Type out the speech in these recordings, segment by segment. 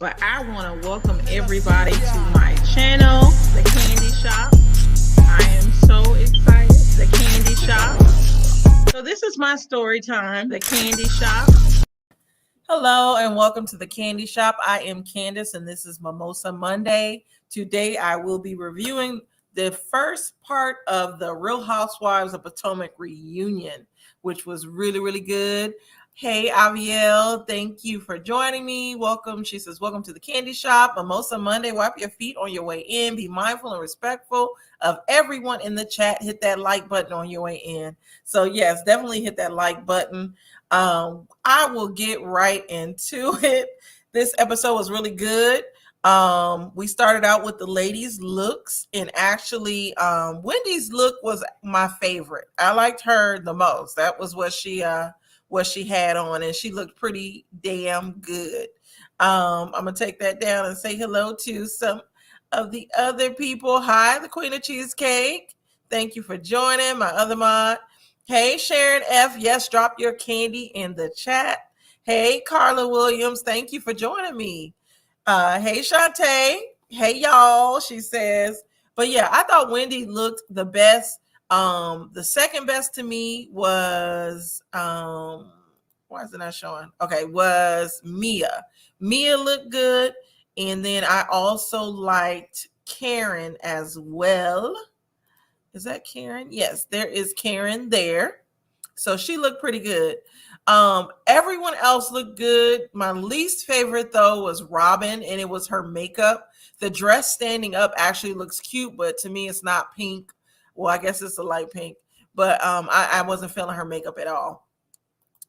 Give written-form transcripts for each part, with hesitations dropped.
But I want to welcome everybody to my channel, The Candy Shop. I am so excited. The Candy Shop. So this is my story time, The Candy Shop. Hello and welcome to The Candy Shop. I am Candace and this is Mimosa Monday. Today I will be reviewing the first part of the Real Housewives of Potomac reunion, which was really, really good. Hey, Aviel, thank you for joining me. Welcome. She says, welcome to the Candy Shop. Mimosa Monday. Wipe your feet on your way in. Be mindful and respectful of everyone in the chat. Hit that like button on your way in. So yes, definitely hit that like button. I will get right into it. This episode was really good. We started out with the ladies' looks, and actually Wendy's look was my favorite. I liked her the most. That was what she had on, and she looked pretty damn good. I'm gonna take that down and say hello to some of the other people. Hi, the Queen of Cheesecake. Thank you for joining. My other mod. Hey, Sharon F. Yes, drop your candy in the chat. Hey, Carla Williams. Thank you for joining me. Hey, Shantae. Hey, y'all, she says. But yeah, I thought Wendy looked the best. The second best to me was why is it not showing? Okay, was Mia. Mia looked good. And then I also liked Karen as well. Is that Karen? Yes, there is Karen there. So she looked pretty good. Everyone else looked good. My least favorite though was Robin, and it was her makeup. The dress standing up actually looks cute, but to me it's not pink. Well, I guess it's a light pink, but I wasn't feeling her makeup at all.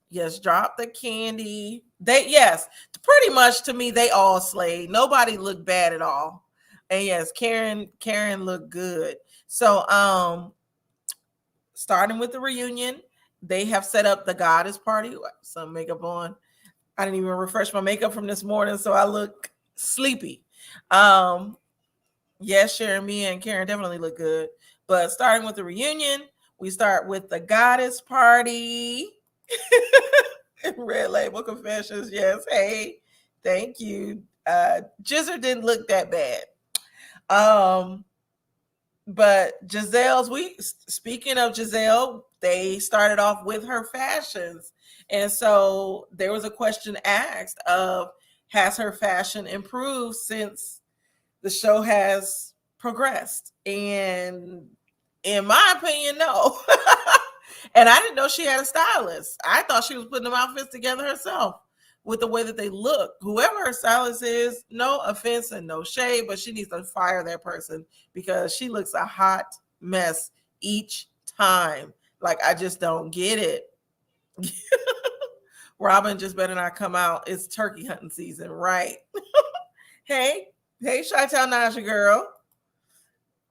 Yes, drop the candy. Yes, pretty much to me they all slayed. Nobody looked bad at all. And yes, Karen looked good. So starting with the reunion, they have set up the goddess party. Some makeup on. I didn't even refresh my makeup from this morning, so I look sleepy. Yes, Sharon, Mia, and Karen definitely look good. But starting with the reunion, we start with the goddess party. Red Label Confessions. Yes. Hey, thank you. Jizzard didn't look that bad. But speaking of Giselle, they started off with her fashions. And so there was a question asked of, has her fashion improved since the show has progressed? And in my opinion, no. And I didn't know she had a stylist. I thought she was putting them outfits together herself with the way that they look. Whoever her stylist is, no offense and no shade, but she needs to fire that person because she looks a hot mess each time. Like, I just don't get it. Robin just better not come out. It's turkey hunting season, right? Hey, Chi-Town Naja girl.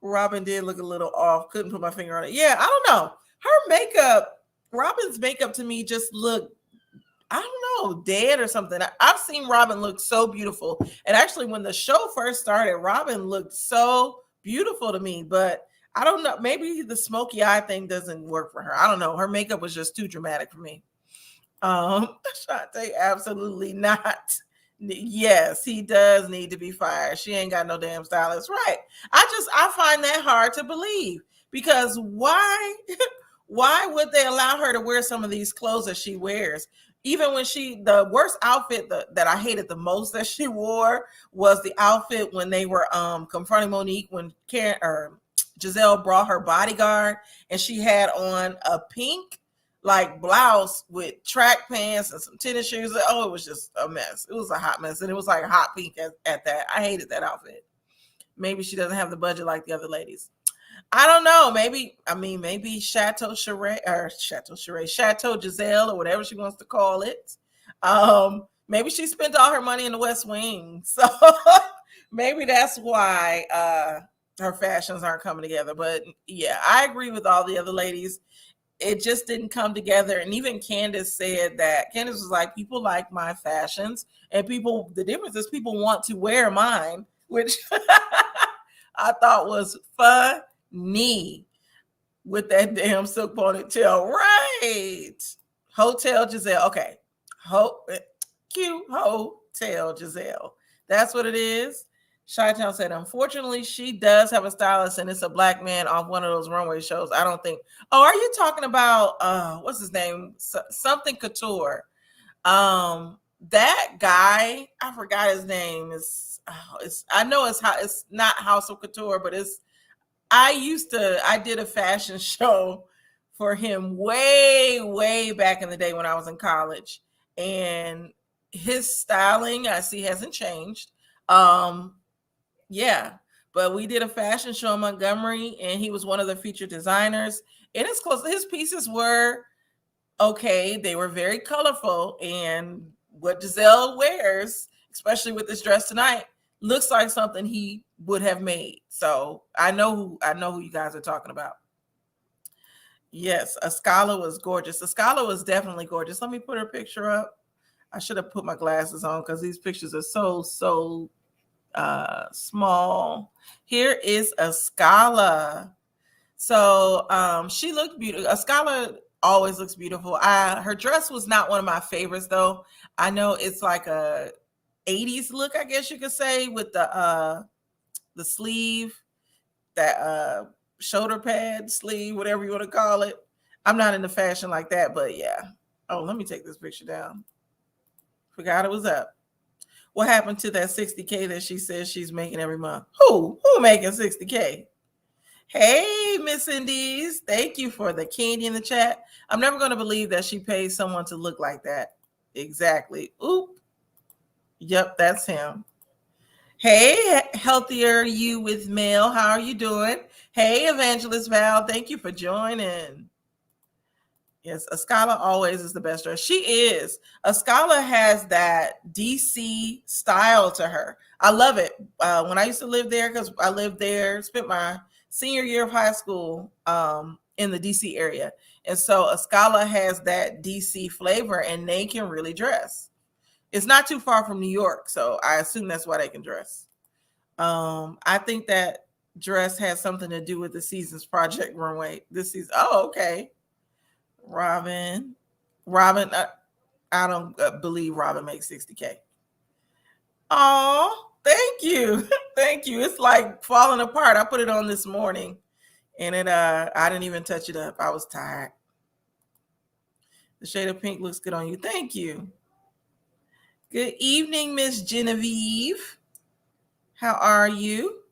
Robin did look a little off. Couldn't put my finger on it. Yeah, I don't know. Her makeup, Robin's makeup to me just looked, I don't know, dead or something. I've seen Robin look so beautiful. And actually, when the show first started, Robin looked so beautiful to me. But I don't know. Maybe the smoky eye thing doesn't work for her. I don't know. Her makeup was just too dramatic for me. Shantae, absolutely not. Yes, he does need to be fired. She ain't got no damn stylist. Right. I find that hard to believe because why would they allow her to wear some of these clothes that she wears? Even when the worst outfit that I hated the most that she wore was the outfit when they were confronting Monique when Giselle brought her bodyguard and she had on a pink like blouse with track pants and some tennis shoes. Oh, it was just a mess. It was a hot mess. And it was like hot pink at that. I hated that outfit. Maybe she doesn't have the budget like the other ladies. I don't know. Maybe Chateau Giselle or whatever she wants to call it. Maybe she spent all her money in the West Wing. So maybe that's why her fashions aren't coming together. But yeah, I agree with all the other ladies. It just didn't come together. And even Candace said that. Candace was like, people like my fashions and the difference is people want to wear mine, which I thought was funny with that damn silk ponytail. Right. Hotel Giselle. Okay. Cute Hotel Giselle. That's what it is. Chi-Town said, unfortunately, she does have a stylist, and it's a black man off one of those runway shows. I don't think. Oh, are you talking about what's his name? Something Couture. That guy, I forgot his name. It's I know it's not House of Couture, but I did a fashion show for him way back in the day when I was in college, and his styling I see hasn't changed. Um, yeah, but we did a fashion show in Montgomery, and he was one of the featured designers. And it's close. His pieces were okay. They were very colorful, and what Giselle wears, especially with this dress tonight, looks like something he would have made. So I know who you guys are talking about. Yes, Ascala was gorgeous. Ascala was definitely gorgeous. Let me put her picture up. I should have put my glasses on because these pictures are so small. Here is Ascala. So she looked beautiful. Ascala always looks beautiful. Her dress was not one of my favorites though. I know it's like a 80s look, I guess you could say, with the sleeve, that shoulder pad sleeve, whatever you want to call it. I'm not into fashion like that, but yeah. Oh, let me take this picture down. Forgot it was up. What happened to that 60K that she says she's making every month? Who making 60K? Hey, Miss Indies. Thank you for the candy in the chat. I'm never going to believe that she pays someone to look like that. Exactly. Oop. Yep, that's him. Hey, healthier you with mail. How are you doing? Hey, Evangelist Val. Thank you for joining. Yes, Ascala always is the best dress. She is. Ascala has that DC style to her. I love it. When I used to live there, because I lived there, spent my senior year of high school in the DC area. And so Ascala has that DC flavor, and they can really dress. It's not too far from New York, so I assume that's why they can dress. I think that dress has something to do with the Seasons Project runway this season. Oh, okay. Robin, I don't believe Robin makes 60K. Oh, thank you. Thank you. It's like falling apart. I put it on this morning, and I didn't even touch it up. I was tired. The shade of pink looks good on you. Thank you. Good evening, Miss Genevieve. How are you?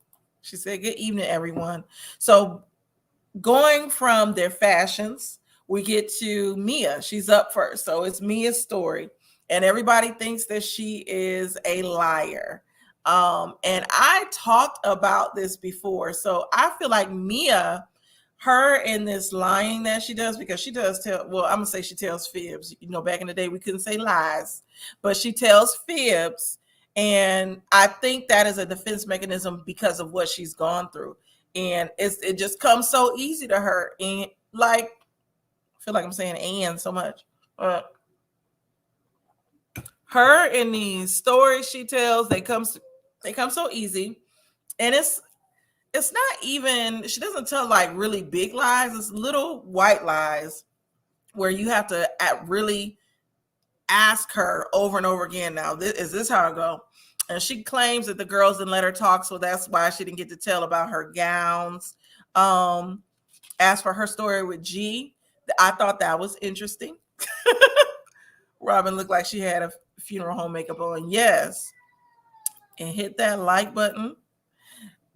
She said, good evening, everyone. So going from their fashions, we get to Mia. She's up first. So it's Mia's story. And everybody thinks that she is a liar. And I talked about this before. So I feel like Mia, her in this lying that she does, because she does tell, well, I'm going to say she tells fibs. You know, back in the day, we couldn't say lies, but she tells fibs. And I think that is a defense mechanism because of what she's gone through. And it just comes so easy to her. And like, I feel like I'm saying and so much. Her in these stories she tells, they come so easy. And it's not even, she doesn't tell like really big lies. It's little white lies where you have to really ask her over and over again. Now, is this how it go? And she claims that the girls didn't let her talk, so that's why she didn't get to tell about her gowns. As for her story with G, I thought that was interesting. Robin looked like she had a funeral home makeup on. Yes. And hit that like button.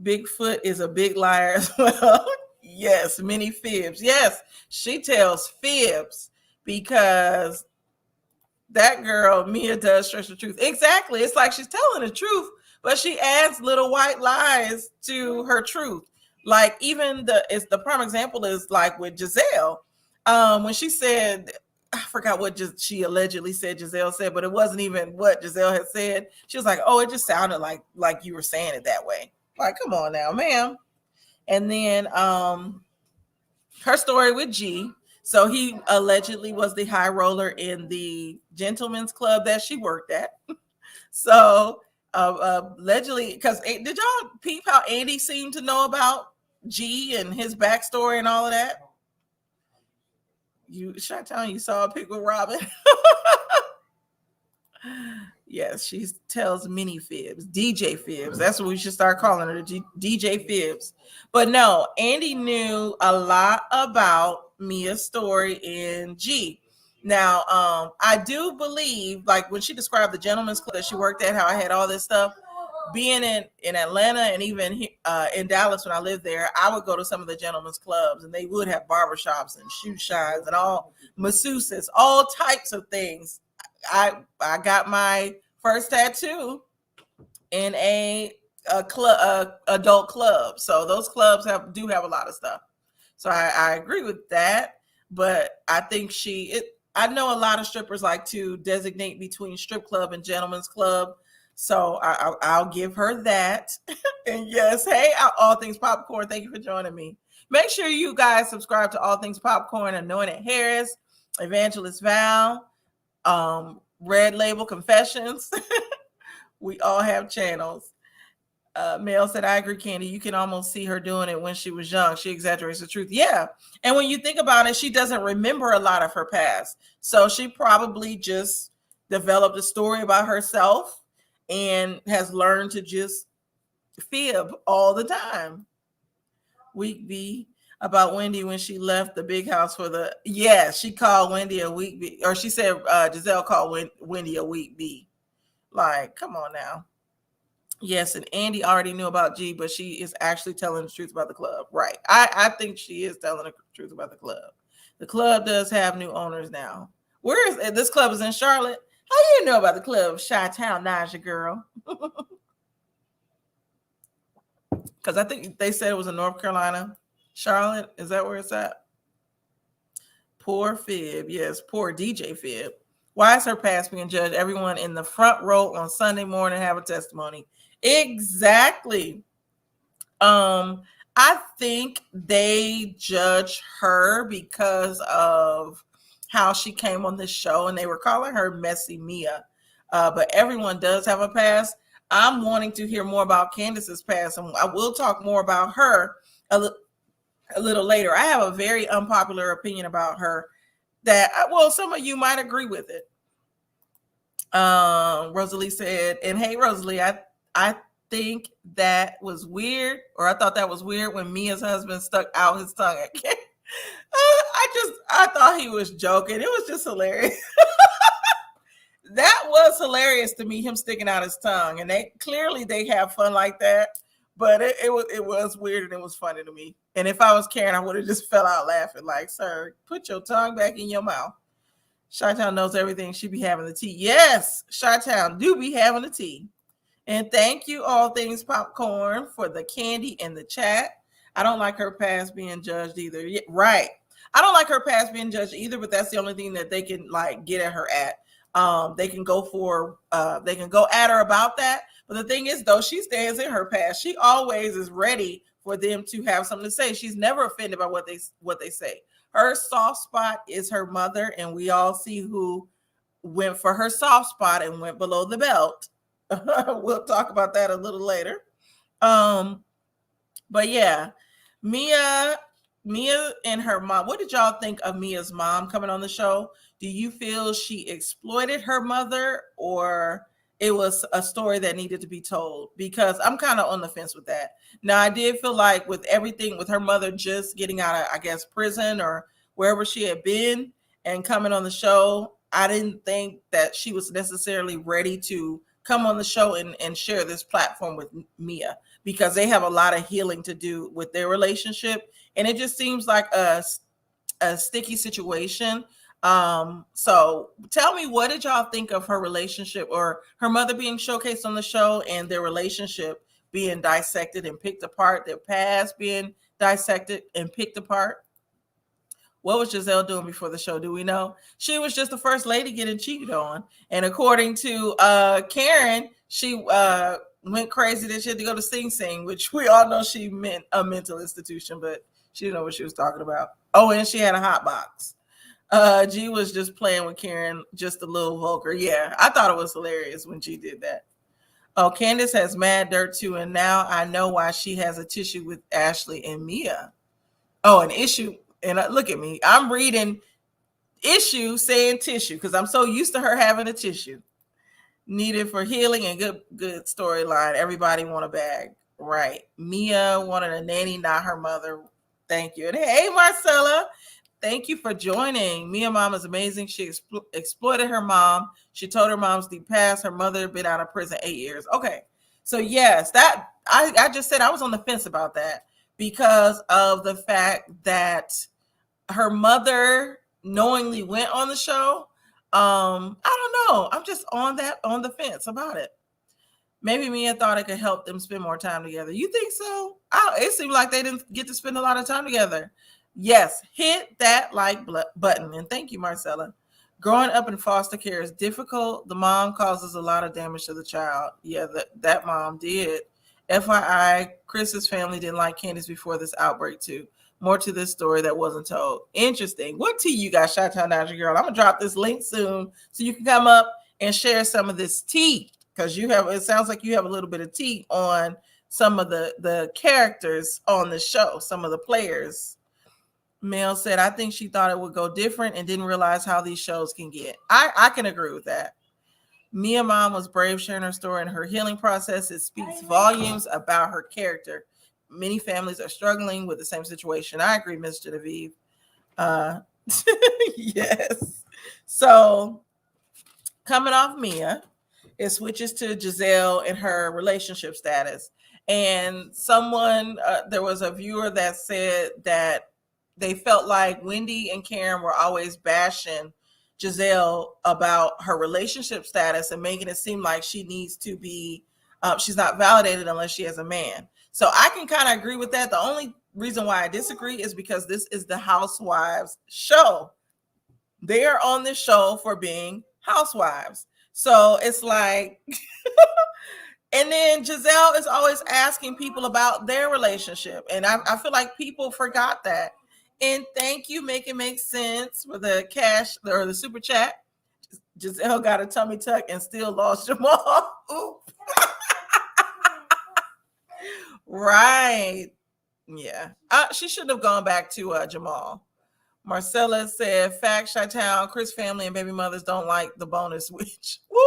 Bigfoot is a big liar as well. Yes, many fibs. Yes, she tells fibs because that girl, Mia, does stretch the truth. Exactly. It's like she's telling the truth, but she adds little white lies to her truth. Like even the prime example is like with Giselle. When she said, I forgot what she allegedly said Giselle said, but it wasn't even what Giselle had said. She was like, oh, it just sounded like you were saying it that way. Like, come on now, ma'am. And then her story with G. So he allegedly was the high roller in the gentleman's club that she worked at. So allegedly, because did y'all peep how Andy seemed to know about G and his backstory and all of that? You, Chi-Town, you saw a pic with Robin. Yes, she tells mini fibs, DJ fibs. That's what we should start calling her, DJ fibs. But no, Andy knew a lot about Mia's story in G. Now, I do believe, like when she described the gentleman's club that she worked at, how I had all this stuff. Being in Atlanta and even in Dallas when I lived there, I would go to some of the gentlemen's clubs and they would have barbershops and shoe shines and all masseuses, all types of things. I got my first tattoo in a club, adult club. So those clubs do have a lot of stuff. So I agree with that. But I think I know a lot of strippers like to designate between strip club and gentleman's club. So I'll give her that. And yes, hey, All Things Popcorn, thank you for joining me. Make sure you guys subscribe to All Things Popcorn, Anointed Harris, Evangelist Val, Red Label Confessions. We all have channels. Mel said, I agree, Candy. You can almost see her doing it when she was young. She exaggerates the truth. Yeah. And when you think about it, she doesn't remember a lot of her past. So she probably just developed a story about herself and has learned to just fib all the time. Week B about Wendy when she left the big house for the, she called Wendy a week B, or she said Giselle called Wendy a week B. Like, come on now. Yes, and Andy already knew about G, but she is actually telling the truth about the club. Right. I think she is telling the truth about the club. The club does have new owners now. Where is this club? Is in Charlotte. How do you know about the club? Chi-Town, Naja girl. Because I think they said it was in North Carolina. Charlotte, is that where it's at? Poor Fib. Yes, poor DJ Fib. Why is her past being judged? Everyone in the front row on Sunday morning have a testimony. Exactly. I think they judge her because of how she came on this show, and they were calling her Messy Mia. But everyone does have a past. I'm wanting to hear more about Candace's past, and I will talk more about her a little later. I have a very unpopular opinion about her that, some of you might agree with it. Rosalie said, and hey, Rosalie, I think that was weird, or I thought that was weird when Mia's husband stuck out his tongue at Ken. I thought he was joking. It was just hilarious. That was hilarious to me, him sticking out his tongue, and they have fun like that. But it was weird and it was funny to me. And if I was Karen, I would have just fell out laughing, like, sir, put your tongue back in your mouth. Chi-Town knows everything. She be having the tea. Yes, Chi-Town do be having the tea. And thank you, All Things Popcorn, for the candy in the chat. I don't like her past being judged either. Yeah, right. I don't like her past being judged either, but that's the only thing that they can get at her at. They can go at her about that. But the thing is, though, she stands in her past. She always is ready for them to have something to say. She's never offended by what they say. Her soft spot is her mother, and we all see who went for her soft spot and went below the belt. We'll talk about that a little later. But yeah, Mia and her mom. What did y'all think of Mia's mom coming on the show? Do you feel she exploited her mother, or it was a story that needed to be told? Because I'm kind of on the fence with that. Now, I did feel like with everything, with her mother just getting out of, I guess, prison or wherever she had been and coming on the show, I didn't think that she was necessarily ready to come on the show and share this platform with Mia, because they have a lot of healing to do with their relationship. And it just seems like a sticky situation. So tell me, what did y'all think of her relationship, or her mother being showcased on the show and their relationship being dissected and picked apart, their past being dissected and picked apart? What was Giselle doing before the show? Do we know? She was just the first lady getting cheated on. And according to Karen, she went crazy that she had to go to Sing Sing, which we all know she meant a mental institution, but she didn't know what she was talking about. Oh, and she had a hot box. G was just playing with Karen, just a little vulgar. Yeah, I thought it was hilarious when G did that. Oh, Candace has mad dirt too, and now I know why she has a tissue with Ashley and Mia. Oh, an issue. And look at me. I'm reading issue saying tissue because I'm so used to her having a tissue. Needed for healing and good storyline. Everybody want a bag. Right. Mia wanted a nanny, not her mother. Thank you. And hey, Marcella, thank you for joining. Mia mom is amazing. She exploited her mom. She told her mom's deep past. Her mother had been out of prison 8 years. Okay. So yes, that I just said I was on the fence about that because of the fact that her mother knowingly went on the show. I don't know. I'm just on the fence about it. Maybe Mia thought it could help them spend more time together. You think so? It seemed like they didn't get to spend a lot of time together. Yes, hit that like button. And thank you, Marcella. Growing up in foster care is difficult. The mom causes a lot of damage to the child. Yeah, that mom did. FYI, Chris's family didn't like Candace before this outbreak, too. More to this story that wasn't told. Interesting. What tea you got, Chi-Town Dodger Girl? I'm going to drop this link soon so you can come up and share some of this tea because it sounds like you have a little bit of tea on some of the characters on the show, some of the players. Mel said, I think she thought it would go different and didn't realize how these shows can get. I can agree with that. Mia mom was brave sharing her story and her healing process. It speaks volumes about her character. Many families are struggling with the same situation. I agree, Ms. Genevieve. Yes. So coming off Mia, it switches to Giselle and her relationship status. And there was a viewer that said that they felt like Wendy and Karen were always bashing Giselle about her relationship status and making it seem like she needs to be, she's not validated unless she has a man. So I can kind of agree with that. The only reason why I disagree is because this is the Housewives show. They are on this show for being housewives. So it's like, and then Giselle is always asking people about their relationship. And I feel like people forgot that. And thank you, Make It Make Sense, for the cash or the super chat. Giselle got a tummy tuck and still lost Jamal. Right. Yeah. She should have gone back to Jamal. Marcella said, fact, Chi-Town, Chris family and baby mothers don't like the bonus witch. Woo!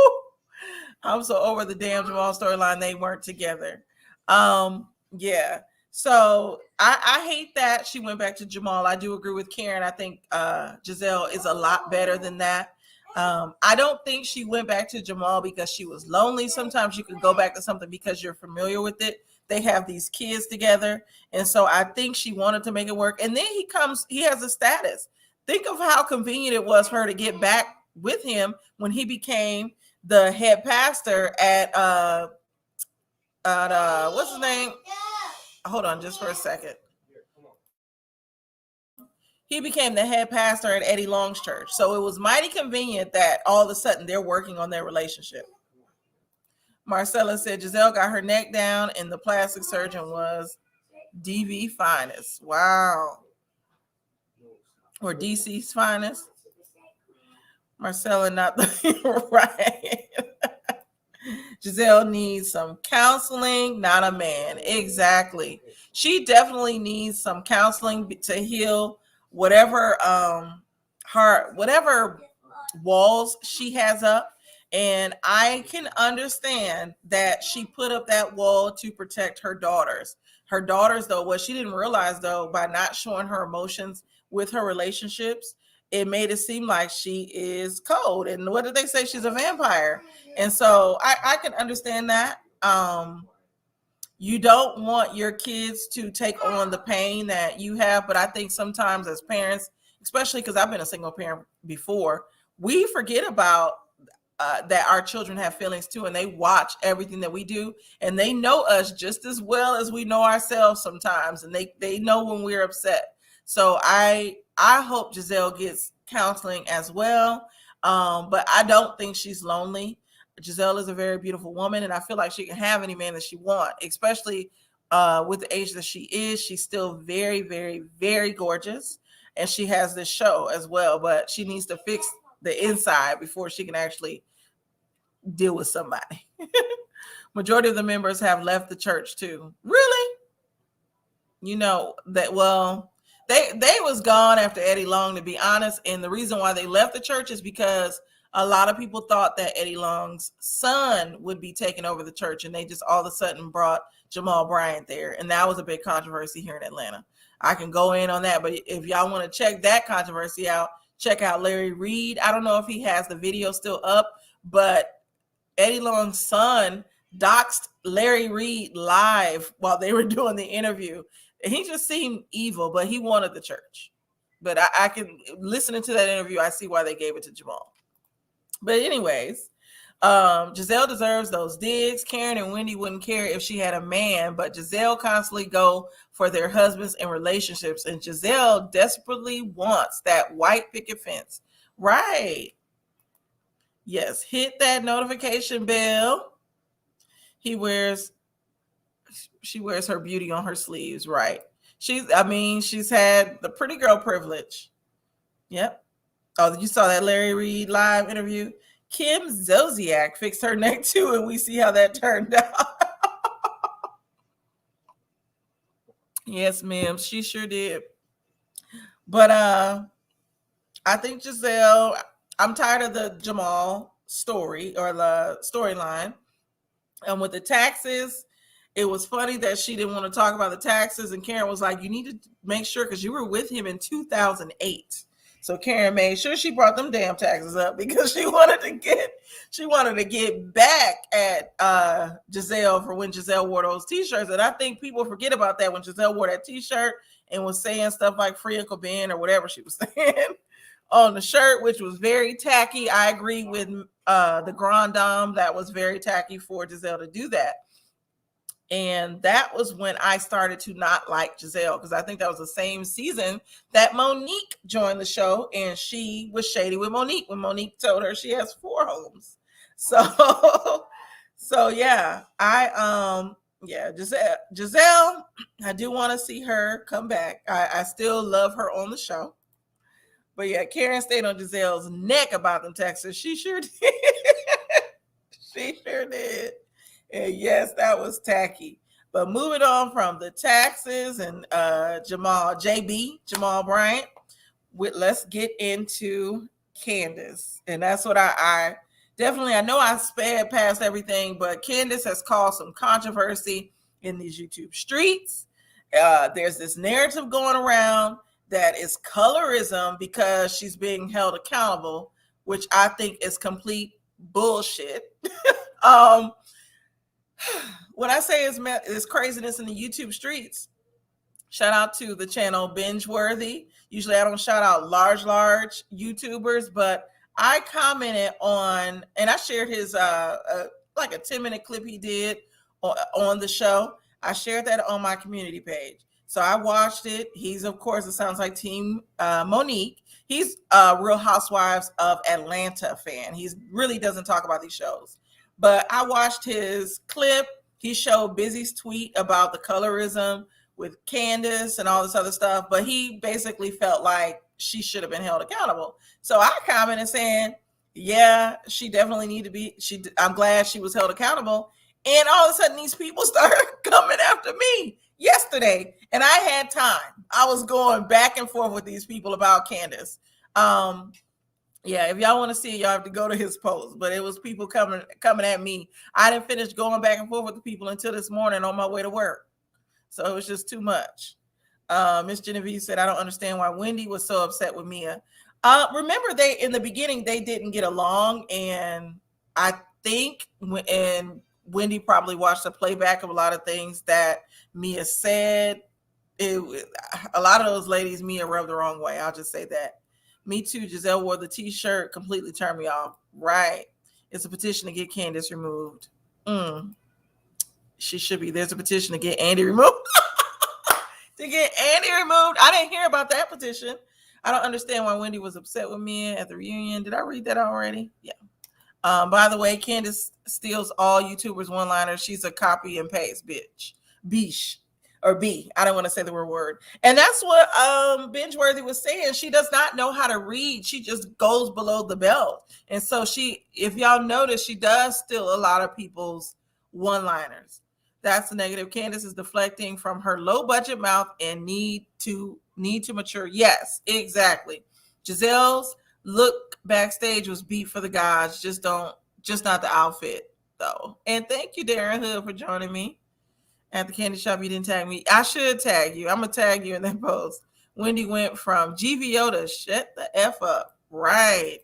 I'm so over the damn Jamal storyline. They weren't together. Yeah. So I hate that she went back to Jamal. I do agree with Karen. I think Giselle is a lot better than that. I don't think she went back to Jamal because she was lonely. Sometimes you can go back to something because you're familiar with it. They have these kids together. And so I think she wanted to make it work. And then he has a status. Think of how convenient it was for her to get back with him when he became the head pastor at what's his name? Hold on just for a second. He became the head pastor at Eddie Long's church. So it was mighty convenient that all of a sudden they're working on their relationship. Marcella said Giselle got her neck down and the plastic surgeon was DV finest. Wow. Or DC's finest. Marcella, not the right. Giselle needs some counseling, not a man. Exactly. She definitely needs some counseling to heal whatever whatever walls she has up. And I can understand that she put up that wall to protect her daughters. Her daughters, though, what she didn't realize, though, by not showing her emotions with her relationships, it made it seem like she is cold. And what did they say? She's a vampire. And so I can understand that. You don't want your kids to take on the pain that you have. But I think sometimes as parents, especially because I've been a single parent before, we forget about that our children have feelings too, and they watch everything that we do, and they know us just as well as we know ourselves sometimes, and they know when we're upset. So I hope Giselle gets counseling as well, but I don't think she's lonely. Giselle is a very beautiful woman, and I feel like she can have any man that she wants, especially with the age that she is. She's still very, very, very gorgeous, and she has this show as well, but she needs to fix the inside before she can actually deal with somebody. Majority of the members have left the church too. Really? You know that, well, they was gone after Eddie Long, to be honest. And the reason why they left the church is because A lot of people thought that Eddie Long's son would be taking over the church, and they just all of a sudden brought Jamal Bryant there. And that was a big controversy here in Atlanta. I can go in on that, but if y'all want to check that controversy out, check out Larry Reed. I don't know if he has the video still up, but Eddie Long's son doxed Larry Reed live while they were doing the interview. He just seemed evil, but he wanted the church. But I can, listening to that interview, I see why they gave it to Jamal. But anyways, Giselle deserves those digs. Karen and Wendy wouldn't care if she had a man, but Giselle constantly go for their husbands and relationships. And Giselle desperately wants that white picket fence. Right. Yes. Hit that notification bell. She wears her beauty on her sleeves. Right. She's had the pretty girl privilege. Yep. Oh, you saw that Larry Reed live interview? Kim Zolciak fixed her neck too, and we see how that turned out. Yes, ma'am, she sure did. But I think Giselle, I'm tired of the Jamal story or the storyline. And with the taxes, it was funny that she didn't want to talk about the taxes, and Karen was like, you need to make sure, because you were with him in 2008. So Karen made sure she brought them damn taxes up because she wanted to get back at Giselle for when Giselle wore those t-shirts. And I think people forget about that when Giselle wore that t-shirt and was saying stuff like Free Uncle Ben or whatever she was saying on the shirt, which was very tacky. I agree with the Grand Dame. That was very tacky for Giselle to do that. And that was when I started to not like Giselle, because I think that was the same season that Monique joined the show, and she was shady with Monique when Monique told her she has 4 homes. So yeah, Giselle, I do want to see her come back. I still love her on the show. But yeah, Karen stayed on Giselle's neck about them taxes. She sure did. She sure did. And yes, that was tacky. But moving on from the taxes and Jamal Bryant, let's get into Candace. And that's what I definitely, I know I sped past everything, but Candace has caused some controversy in these YouTube streets. There's this narrative going around that is colorism because she's being held accountable, which I think is complete bullshit. When I say it's craziness in the YouTube streets, shout out to the channel Binge Worthy. Usually I don't shout out large YouTubers, but I commented on, and I shared his like a 10-minute clip he did on the show. I shared that on my community page. So I watched it. He's, of course, it sounds like Team Monique. He's a Real Housewives of Atlanta fan. He really doesn't talk about these shows. But I watched his clip. He showed Busy's tweet about the colorism with Candace and all this other stuff. But he basically felt like she should have been held accountable. So I commented saying, yeah, she definitely need to be. I'm glad she was held accountable. And all of a sudden, these people started coming after me yesterday. And I had time. I was going back and forth with these people about Candace. Yeah, if y'all want to see it, y'all have to go to his post. But it was people coming at me. I didn't finish going back and forth with the people until this morning on my way to work. So it was just too much. Miss Genevieve said, I don't understand why Wendy was so upset with Mia. Remember, in the beginning, they didn't get along. And I think Wendy probably watched the playback of a lot of things that Mia said. A lot of those ladies, Mia rubbed the wrong way. I'll just say that. Me too. Giselle wore the t-shirt, completely turned me off. Right. It's a petition to get Candace removed. She should be. There's a petition to get Andy removed. To get Andy removed. I didn't hear about that petition. I don't understand why Wendy was upset with me at the reunion. Did I read that already? Yeah. By the way, Candace steals all YouTubers one-liners. She's a copy and paste bitch. Beesh. Or B. I don't want to say the word. And that's what Bingeworthy was saying. She does not know how to read. She just goes below the belt. And so if y'all notice, she does steal a lot of people's one-liners. That's the negative. Candace is deflecting from her low budget mouth and need to mature. Yes, exactly. Giselle's look backstage was beat for the guys. Just not the outfit though. And thank you, Darren Hood, for joining me at the candy shop. You didn't tag me. I should tag you. I'm gonna tag you in that post. Wendy went from GVO to shut the F up. Right.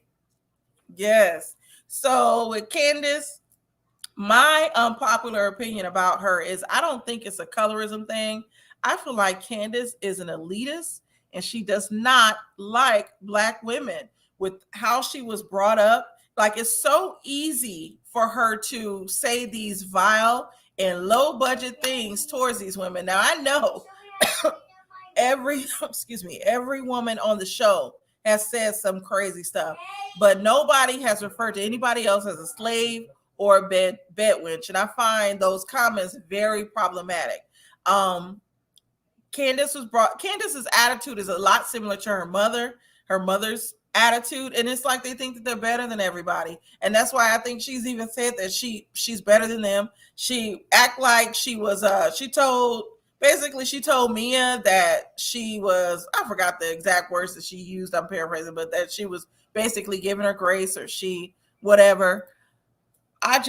Yes. So with Candace, my unpopular opinion about her is I don't think it's a colorism thing. I feel like Candace is an elitist and she does not like Black women with how she was brought up. Like, it's so easy for her to say these vile and low budget things towards these women. Now, I know every woman on the show has said some crazy stuff, but nobody has referred to anybody else as a slave or a bed wench, and I find those comments very problematic. Candace's attitude is a lot similar to her mother's attitude, and it's like they think that they're better than everybody, and that's why I think she's even said that she's better than them. She act like she was she told Mia that she was, I forgot the exact words that she used, I'm paraphrasing, but that she was basically giving her grace, or she whatever. I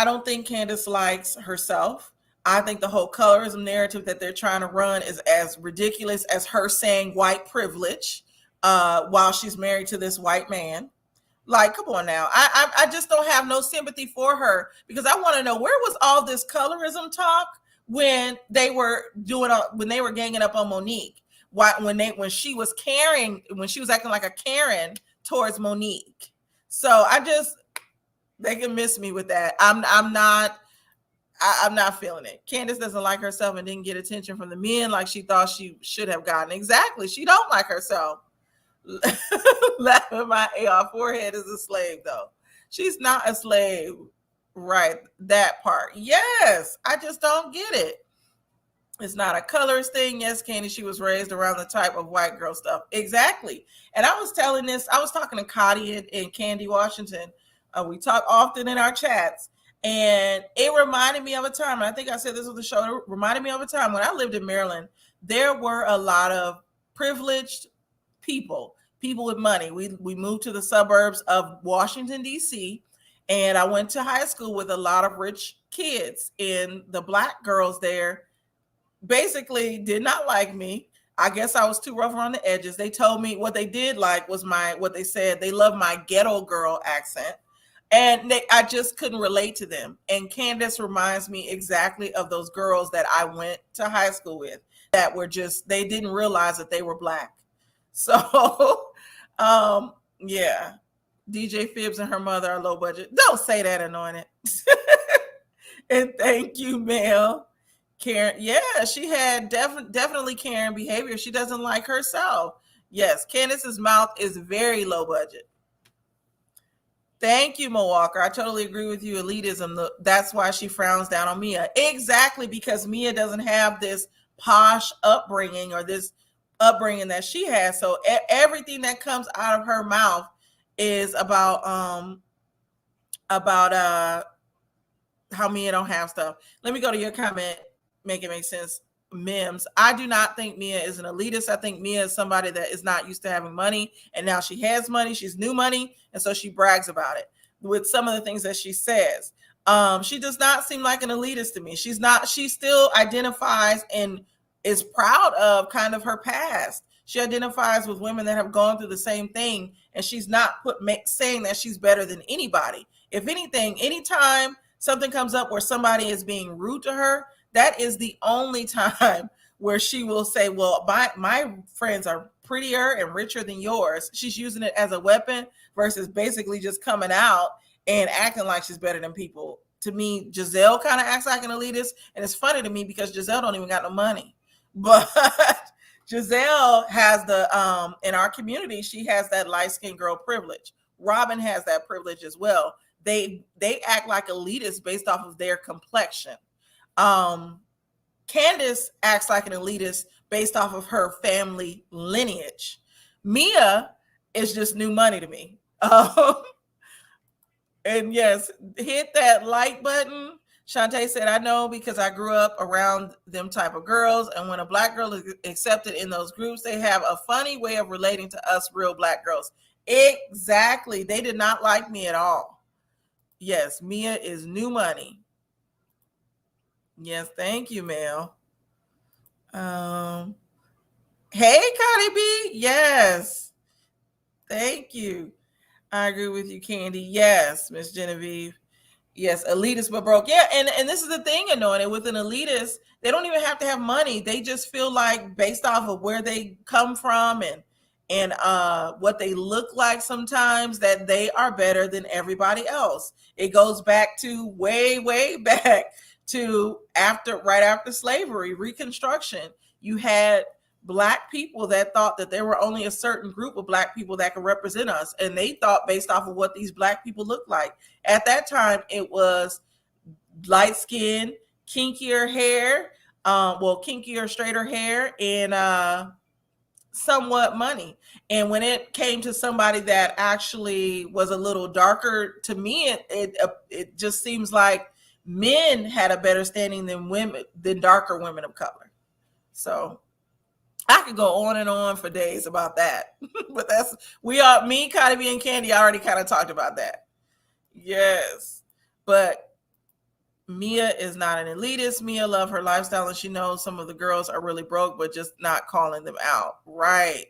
don't think Candace likes herself. I think the whole colorism narrative that they're trying to run is as ridiculous as her saying white privilege while she's married to this white man. Like, come on now. I just don't have no sympathy for her, because I want to know, where was all this colorism talk when they were ganging up on Monique? When she was acting like a Karen towards Monique. So they can miss me with that. I'm not feeling it. Candace doesn't like herself and didn't get attention from the men like she thought she should have gotten. Exactly. She don't like herself. Laughing my AR forehead is a slave, though. She's not a slave. Right. That part. Yes. I just don't get it. It's not a colorist thing. Yes, Candy, she was raised around the type of white girl stuff. Exactly. And I was talking to Cotty and Candy Washington. We talk often in our chats. And it reminded me of a time, and I think I said this on the show, it reminded me of a time when I lived in Maryland. There were a lot of privileged people with money. We moved to the suburbs of Washington, D.C., and I went to high school with a lot of rich kids. And the Black girls there basically did not like me. I guess I was too rough around the edges. They told me what they did like was what they said, they loved my ghetto girl accent. And I just couldn't relate to them. And Candace reminds me exactly of those girls that I went to high school with that were they didn't realize that they were Black. So, yeah, DJ Phibbs and her mother are low budget. Don't say that, Anointed. And thank you, Mel. Karen, yeah, she had definitely Karen behavior. She doesn't like herself. Yes, Candace's mouth is very low budget. Thank you, Mo Walker. I totally agree with you. Elitism, that's why she frowns down on Mia. Exactly, because Mia doesn't have this posh upbringing or this upbringing that she has. So everything that comes out of her mouth is about how Mia don't have stuff. Let me go to your comment. Make it make sense. Mims, I do not think Mia is an elitist. I think Mia is somebody that is not used to having money, and now she has money. She's new money, and so she brags about it with some of the things that she says. She does not seem like an elitist to me. She's not. She still identifies and is proud of kind of her past. She identifies with women that have gone through the same thing, and she's not saying that she's better than anybody. If anything, anytime something comes up where somebody is being rude to her, that is the only time where she will say, well, my friends are prettier and richer than yours. She's using it as a weapon versus basically just coming out and acting like she's better than people. To me, Giselle kind of acts like an elitist. And it's funny to me because Giselle don't even got no money. But Giselle has in our community, she has that light-skinned girl privilege. Robin has that privilege as well. They act like elitists based off of their complexion. Candace acts like an elitist based off of her family lineage. Mia is just new money to me. And yes, hit that like button. Shantae said, I know because I grew up around them type of girls. And when a black girl is accepted in those groups, they have a funny way of relating to us real black girls. Exactly. They did not like me at all. Yes, Mia is new money. Yes, thank you, Mel. Um, hey, Connie B. Yes, thank you. I agree with you, Candy. Yes, Miss Genevieve. Yes, elitist but broke. Yeah, and this is the thing, annoying with an elitist, they don't even have to have money. They just feel like based off of where they come from and what they look like sometimes that they are better than everybody else. It goes back to way back to right after slavery, Reconstruction. You had black people that thought that there were only a certain group of black people that could represent us, and they thought based off of what these black people looked like. At that time, it was light skin, kinkier hair, kinkier, straighter hair, and somewhat money. And when it came to somebody that actually was a little darker, to me, it just seems like men had a better standing than darker women of color. So I could go on and on for days about that. But me, Cardi B, and Candy already kind of talked about that. Yes. But Mia is not an elitist. Mia love her lifestyle, and she knows some of the girls are really broke, but just not calling them out. Right.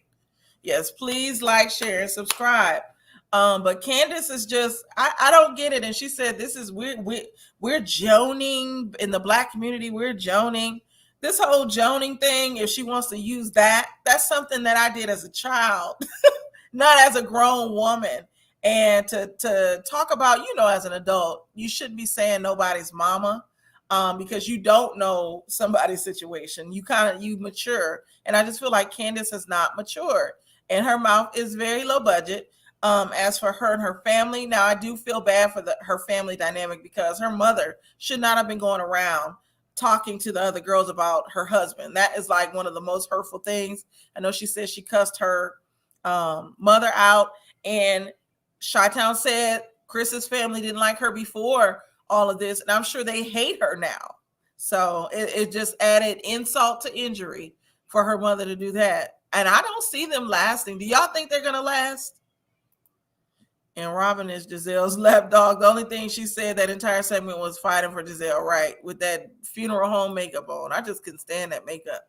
Yes, please like, share, and subscribe. But Candace is just, I don't get it. And she said, this is we're joning in the black community. We're joning. This whole joning thing, if she wants to use that, that's something that I did as a child, not as a grown woman. And to talk about, as an adult, you shouldn't be saying nobody's mama, because you don't know somebody's situation. You mature. And I just feel like Candace has not matured. And her mouth is very low budget. As for her and her family, now I do feel bad for her family dynamic, because her mother should not have been going around talking to the other girls about her husband. That is like one of the most hurtful things. I know she said she cussed her mother out, and Chi-Town said Chris's family didn't like her before all of this, and I'm sure they hate her now. So it just added insult to injury for her mother to do that. And I don't see them lasting. Do y'all think they're going to last? And Robin is Giselle's lapdog. The only thing she said that entire segment was fighting for Giselle, right? With that funeral home makeup on. I just couldn't stand that makeup.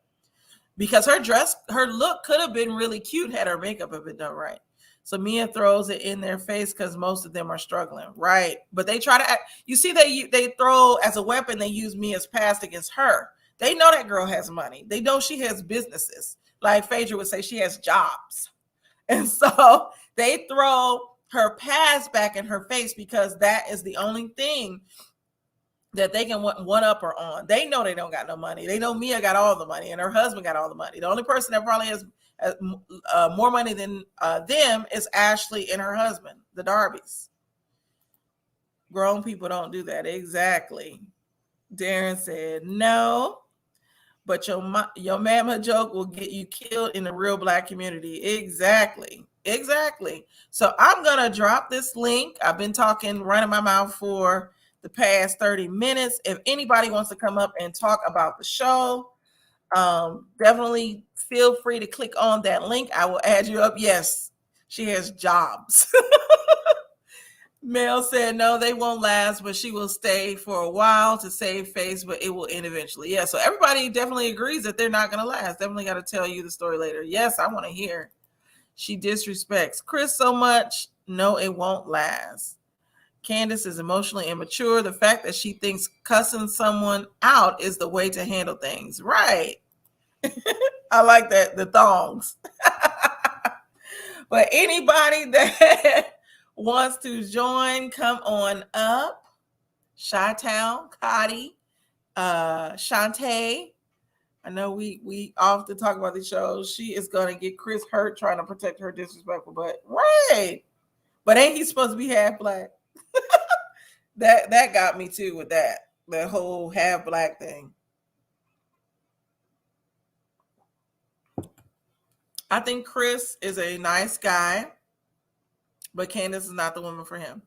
Because her look could have been really cute had her makeup have been done right. So Mia throws it in their face because most of them are struggling, right? But they try to act. You see, they throw as a weapon. They use Mia's past against her. They know that girl has money. They know she has businesses. Like Phaedra would say, she has jobs, and so they throw her past back in her face because that is the only thing that they can one up her on. They know they don't got no money. They know Mia got all the money and her husband got all the money. The only person that probably has more money than them is Ashley and her husband, the Darbys. Grown people don't do that. Exactly. Darren said, no, but your mama joke will get you killed in the real black community. Exactly. So I'm going to drop this link. I've been running my mouth for the past 30 minutes. If anybody wants to come up and talk about the show, definitely feel free to click on that link. I will add you up. Yes, she has jobs. Mel said, no, they won't last, but she will stay for a while to save face, but it will end eventually. Yeah, so everybody definitely agrees that they're not going to last. Definitely got to tell you the story later. Yes, I want to hear. She disrespects Chris so much. No, it won't last. Candace is emotionally immature. The fact that she thinks cussing someone out is the way to handle things. Right. I like that. The thongs. But anybody that wants to join, come on up. Chi-Town, Cotty, Shantae. I know we often talk about these shows. She is going to get Chris hurt trying to protect her disrespectful butt. Right. But ain't he supposed to be half black? That got me too with that whole half black thing. I think Chris is a nice guy, but Candace is not the woman for him.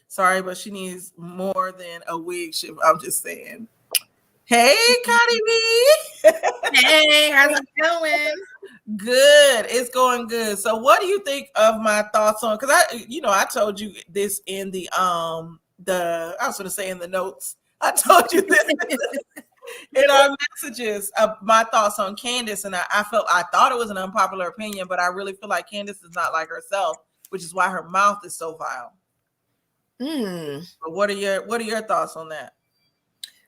Sorry, but she needs more than a wig shift. I'm just saying. Hey, Connie B. Hey, how's it going? Good. It's going good. So what do you think of my thoughts on, because I told you this in I was gonna say in the notes. I told you this in our messages of my thoughts on Candace, and I thought it was an unpopular opinion, but I really feel like Candace is not like herself, which is why her mouth is so vile. But what are your thoughts on that?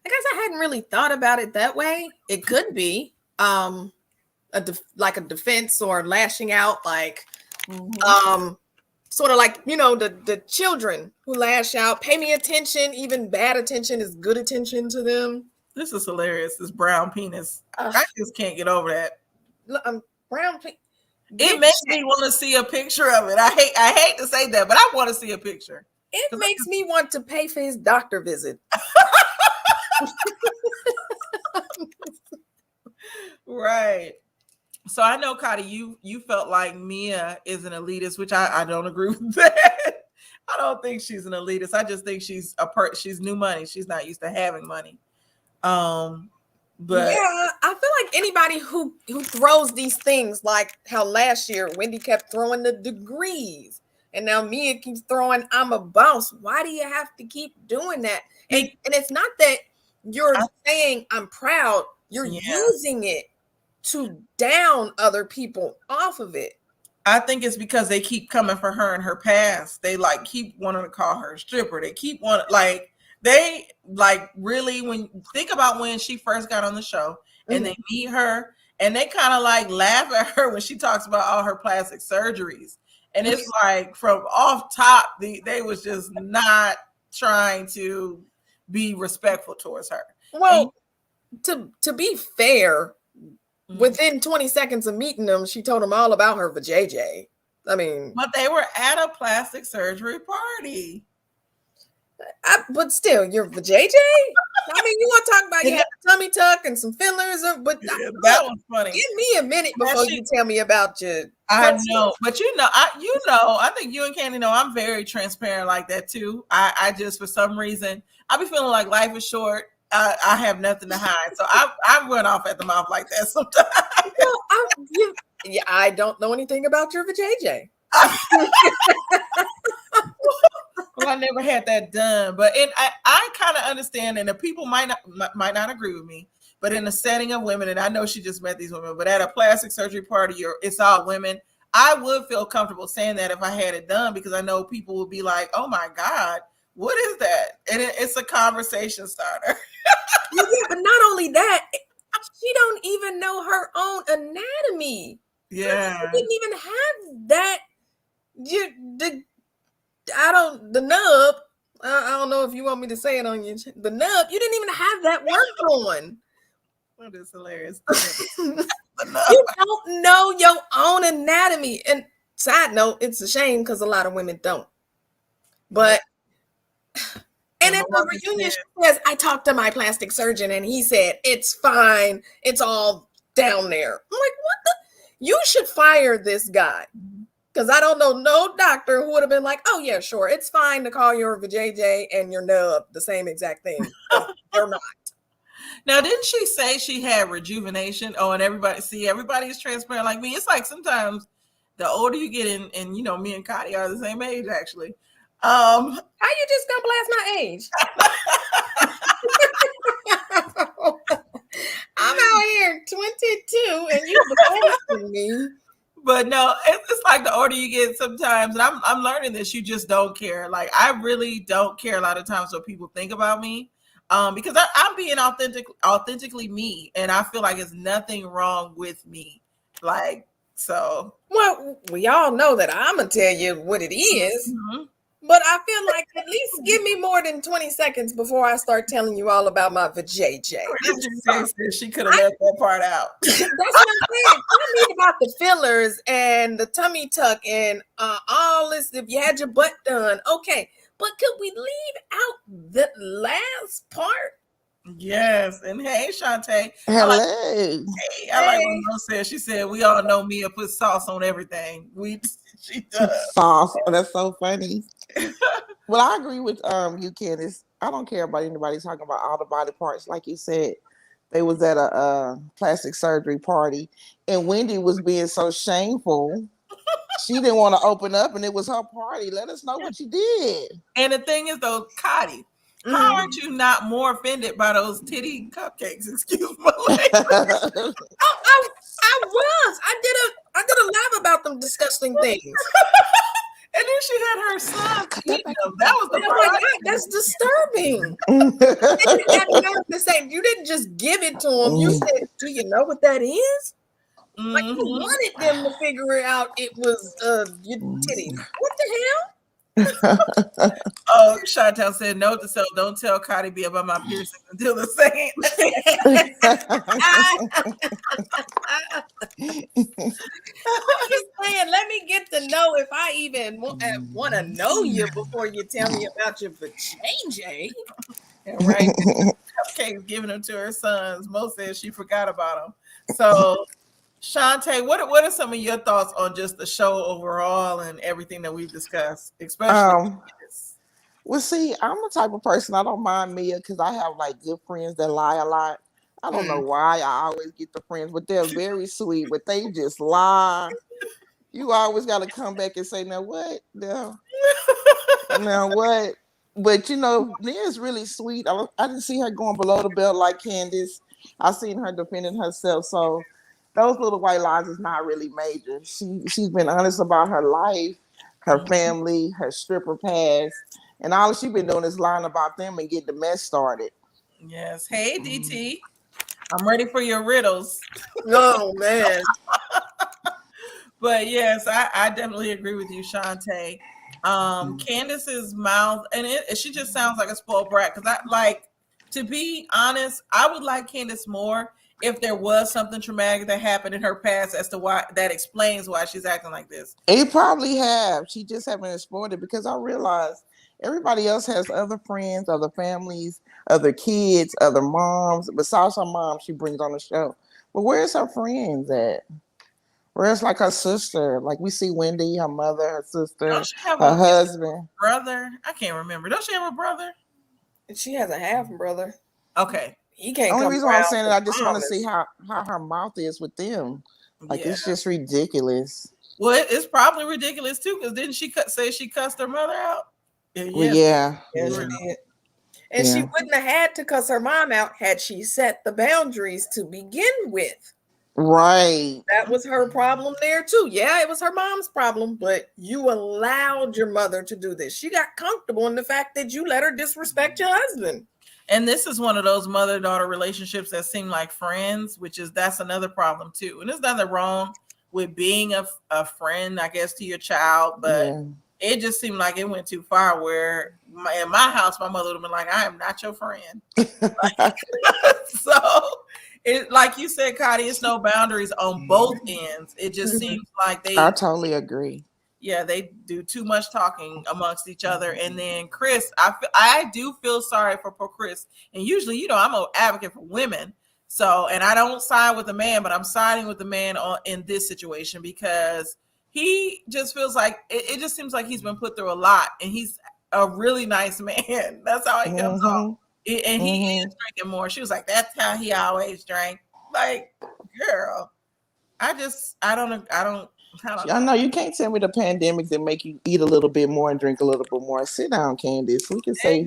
I guess I hadn't really thought about it that way. It could be like a defense or lashing out, like sort of like, the children who lash out, pay me attention, even bad attention is good attention to them. This is hilarious. This brown penis. I just can't get over that. Brown penis. It makes me want to see a picture of it. I hate to say that, but I want to see a picture. It makes me want to pay for his doctor visit. Right. So I know, Cotty, you felt like Mia is an elitist, which I don't agree with that. I don't think she's an elitist. I just think she's she's new money. She's not used to having money. But yeah, I feel like anybody who throws these things, like how last year Wendy kept throwing the degrees, and now Mia keeps throwing I'm a boss. Why do you have to keep doing that? And it's not that you're saying I'm proud. You're using it to down other people off of it. I think it's because they keep coming for her in her past. They like keep wanting to call her a stripper. They keep wanting really, when think about when she first got on the show and they meet her and they kind of like laugh at her when she talks about all her plastic surgeries. And it's like from off top, they was just not trying to be respectful towards her. Well, to be fair, within 20 seconds of meeting them, she told them all about her vajayjay. I mean, but they were at a plastic surgery party. But still, your vajayjay? I mean, you want to talk about you had a tummy tuck and some fillers, that was funny. Give me a minute before you tell me about your. I know, but I think you and Candy know I'm very transparent like that too. I just, for some reason, I be feeling like life is short. I have nothing to hide, so I run off at the mouth like that sometimes. Well, I don't know anything about your vajayjay. Well, I never had that done, but I kind of understand, and the people might not agree with me, but in the setting of women, and I know she just met these women, but at a plastic surgery party, it's all women. I would feel comfortable saying that if I had it done, because I know people would be like, "Oh my God, what is that?" And it's a conversation starter. Yeah, but not only that, she don't even know her own anatomy. Yeah, she didn't even have that. The nub. I don't know if you want me to say it on you. The nub. You didn't even have that worked on. That is hilarious. You don't know your own anatomy. And side note, it's a shame because a lot of women don't. But and at the reunion, she says, I talked to my plastic surgeon and he said, it's fine. It's all down there. I'm like, what the? You should fire this guy. Because I don't know no doctor who would have been like, oh, yeah, sure. It's fine to call your vajayjay and your nub the same exact thing. They're not. Now, didn't she say she had rejuvenation? Oh, and everybody is transparent like me. It's like sometimes the older you get, and me and Cotty are the same age, actually. How you just gonna blast my age? I'm out here 22 and you blasting me. But no, it's like the older you get sometimes, and I'm learning this, you just don't care. Like, I really don't care a lot of times what people think about me, because I'm being authentically me, and I feel like there's nothing wrong with me. Like, so. Well, we all know that I'm going to tell you what it is. Mm-hmm. But I feel like at least give me more than 20 seconds before I start telling you all about my vajayjay. She could have left that part out. That's what I'm saying. Tell me about the fillers and the tummy tuck and all this. If you had your butt done, okay. But could we leave out the last part? Yes. And hey, Shantae. Hello. I like what Mo said. She said, we all know Mia put sauce on everything. She does. Sauce. Oh, that's so funny. Well, I agree with you, Candace. I don't care about anybody talking about all the body parts. Like you said, they was at a plastic surgery party, and Wendy was being so shameful. She didn't want to open up, and it was her party. Let us know what you did. And the thing is, though, Cotty, how aren't you not more offended by those titty cupcakes? Excuse my language. I was. I did a live about them disgusting things. And then she had her son eating them. That was the Oh my God, that's disturbing. To say, you didn't just give it to them. You said, "Do you know what that is?" Like you wanted them to figure it out. It was your titties. What the hell? Oh, Chantel said, note to self, don't tell Cardi B about my piercings until the second. I'm just saying, let me get to know if I even want to know you before you tell me about your vajayjay. Right. Cupcakes giving them to her sons. Mo says she forgot about them. So, Shantae, what are some of your thoughts on just the show overall and everything that we've discussed, especially this? Well, see, I'm the type of person, I don't mind Mia because I have like good friends that lie a lot. I don't know why I always get the friends, but they're very sweet, but they just lie. You always got to come back and say, now what? Now what? But you know, Mia's really sweet. I didn't see her going below the belt like Candace. I seen her defending herself. So those little white lies is not really major. She's been honest about her life, her family, her stripper past, and all she been doing is lying about them and get the mess started. Yes. Hey, DT. I'm ready for your riddles. Oh man. But yes, I definitely agree with you, Shantae. Candace's mouth, and she just sounds like a spoiled brat. Because I like, to be honest, I would like Candace more if there was something traumatic that happened in her past as to why that explains why she's acting like this. It probably have. She just haven't explored it because I realized everybody else has other friends, other families, other kids, other moms. Besides her mom, she brings on the show. But where's her friends at? Where's like her sister? Like we see Wendy, her mother, her sister, her husband, brother. I can't remember. Don't she have a brother? She has a half brother. Okay. He can't. Only come reason why I'm saying that, I just want to honest. see how her mouth is with them. Like it's just ridiculous. Well, it's probably ridiculous too, because didn't she say she cussed her mother out? Well, yeah. She did. And she wouldn't have had to cuss her mom out had she set the boundaries to begin with. Right. That was her problem there too. Yeah, it was her mom's problem, but you allowed your mother to do this. She got comfortable in the fact that you let her disrespect your husband. And this is one of those mother-daughter relationships that seem like friends, that's another problem too. And there's nothing wrong with being a friend, I guess, to your child, but it just seemed like it went too far where in my house, my mother would have been like, I am not your friend. So it, like you said, Cotty, it's no boundaries on both ends. It just seems like I totally agree. Yeah, they do too much talking amongst each other. And then Chris, I do feel sorry for poor Chris. And usually, I'm an advocate for women. So, and I don't side with the man, but I'm siding with the man in this situation because he just feels like it just seems like he's been put through a lot, and he's a really nice man. That's how he comes off. And he is drinking more. She was like, that's how he always drank. Like, girl, I know you can't tell me the pandemic that make you eat a little bit more and drink a little bit more. Sit down, Candace. We can say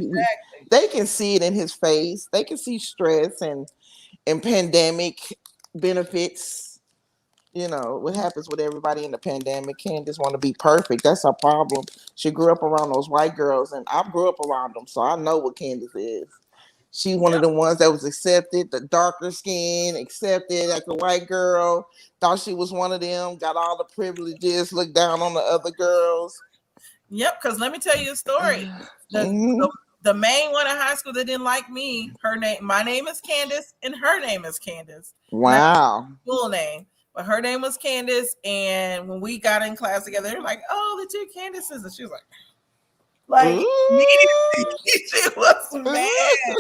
they can see it in his face. They can see stress and pandemic benefits. What happens with everybody in the pandemic. Candace want to be perfect. That's her problem. She grew up around those white girls, and I grew up around them, so I know what Candace is. She's one of the ones that was accepted, the darker skin, accepted like a white girl, thought she was one of them, got all the privileges, looked down on the other girls. Yep, because let me tell you a story. The main one in high school that didn't like me, my name is Candace, and her name is Candace. Wow. Full name. But her name was Candace, and when we got in class together, they were like, oh, the two Candaces. And she was like, she was mad.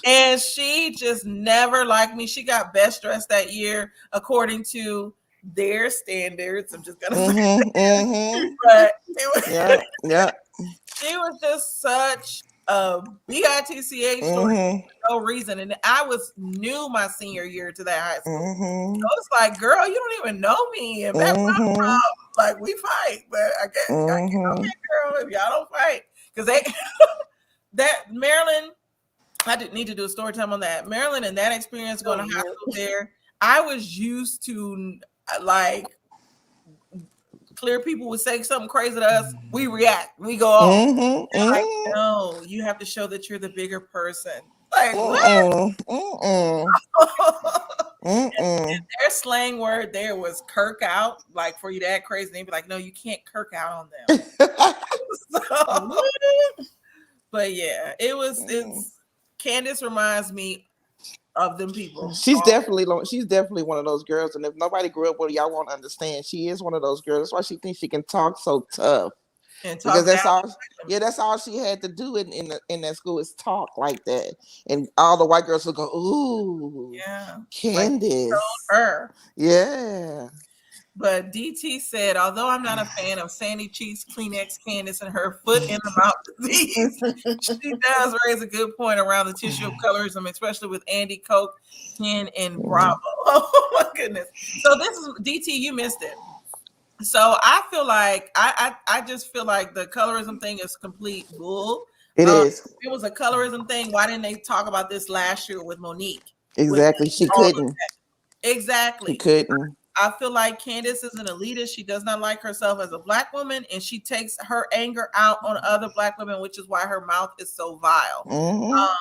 And she just never liked me. She got best dressed that year, according to their standards. I'm just gonna say Mm-hmm, that. mm-hmm. But it was, Yeah. she was just such a bitch story Mm-hmm. for no reason. And I was new my senior year to that high school. Mm-hmm. So it's like, girl, you don't even know me. And that's my Mm-hmm. problem. Like, we fight, but I guess okay, girl, if y'all don't fight, because they that Maryland, I didn't need to do a story time on that. Maryland and that experience going to high school there, I was used to like clear people would say something crazy to us, we react, we go off. Mm-hmm. Like, no, you have to show that you're the bigger person. Like, what? Mm-mm. Mm-mm. Their slang word there was kirk out, like for you to act crazy. They'd be like, no, you can't kirk out on them. So, but yeah, it's Candace reminds me of them people. She's definitely one of those girls, and if nobody grew up with her, y'all won't understand. She is one of those girls. That's why she thinks she can talk so tough. And Because talk down. that's all she had to do in that school is talk like that, and all the white girls will go, "Ooh, Yeah, Candace, like her." Yeah. But DT said, although I'm not a fan of Sandy Cheeks, Kleenex, Candace, and her foot in the mouth disease, she does raise a good point around the tissue of colorism, especially with Andy Coke, Ken, and Bravo. Oh my goodness! So this is DT. You missed it. So I feel like I just feel like the colorism thing is complete bull. It is. It was a colorism thing. Why didn't they talk about this last year with Monique? Exactly. She couldn't. Exactly. She couldn't. I feel like Candace is an elitist. She does not like herself as a black woman, and she takes her anger out on other black women, which is why her mouth is so vile. Mm-hmm.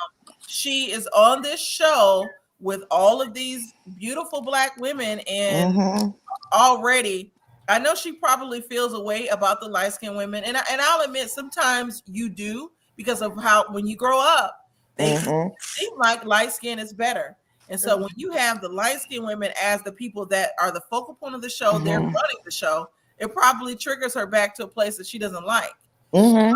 She is on this show with all of these beautiful black women, and already, I know she probably feels a way about the light-skinned women, and I'll admit sometimes you do, because of how when you grow up, they seem like light skin is better. And so when you have the light-skinned women as the people that are the focal point of the show, they're running the show, it probably triggers her back to a place that she doesn't like. I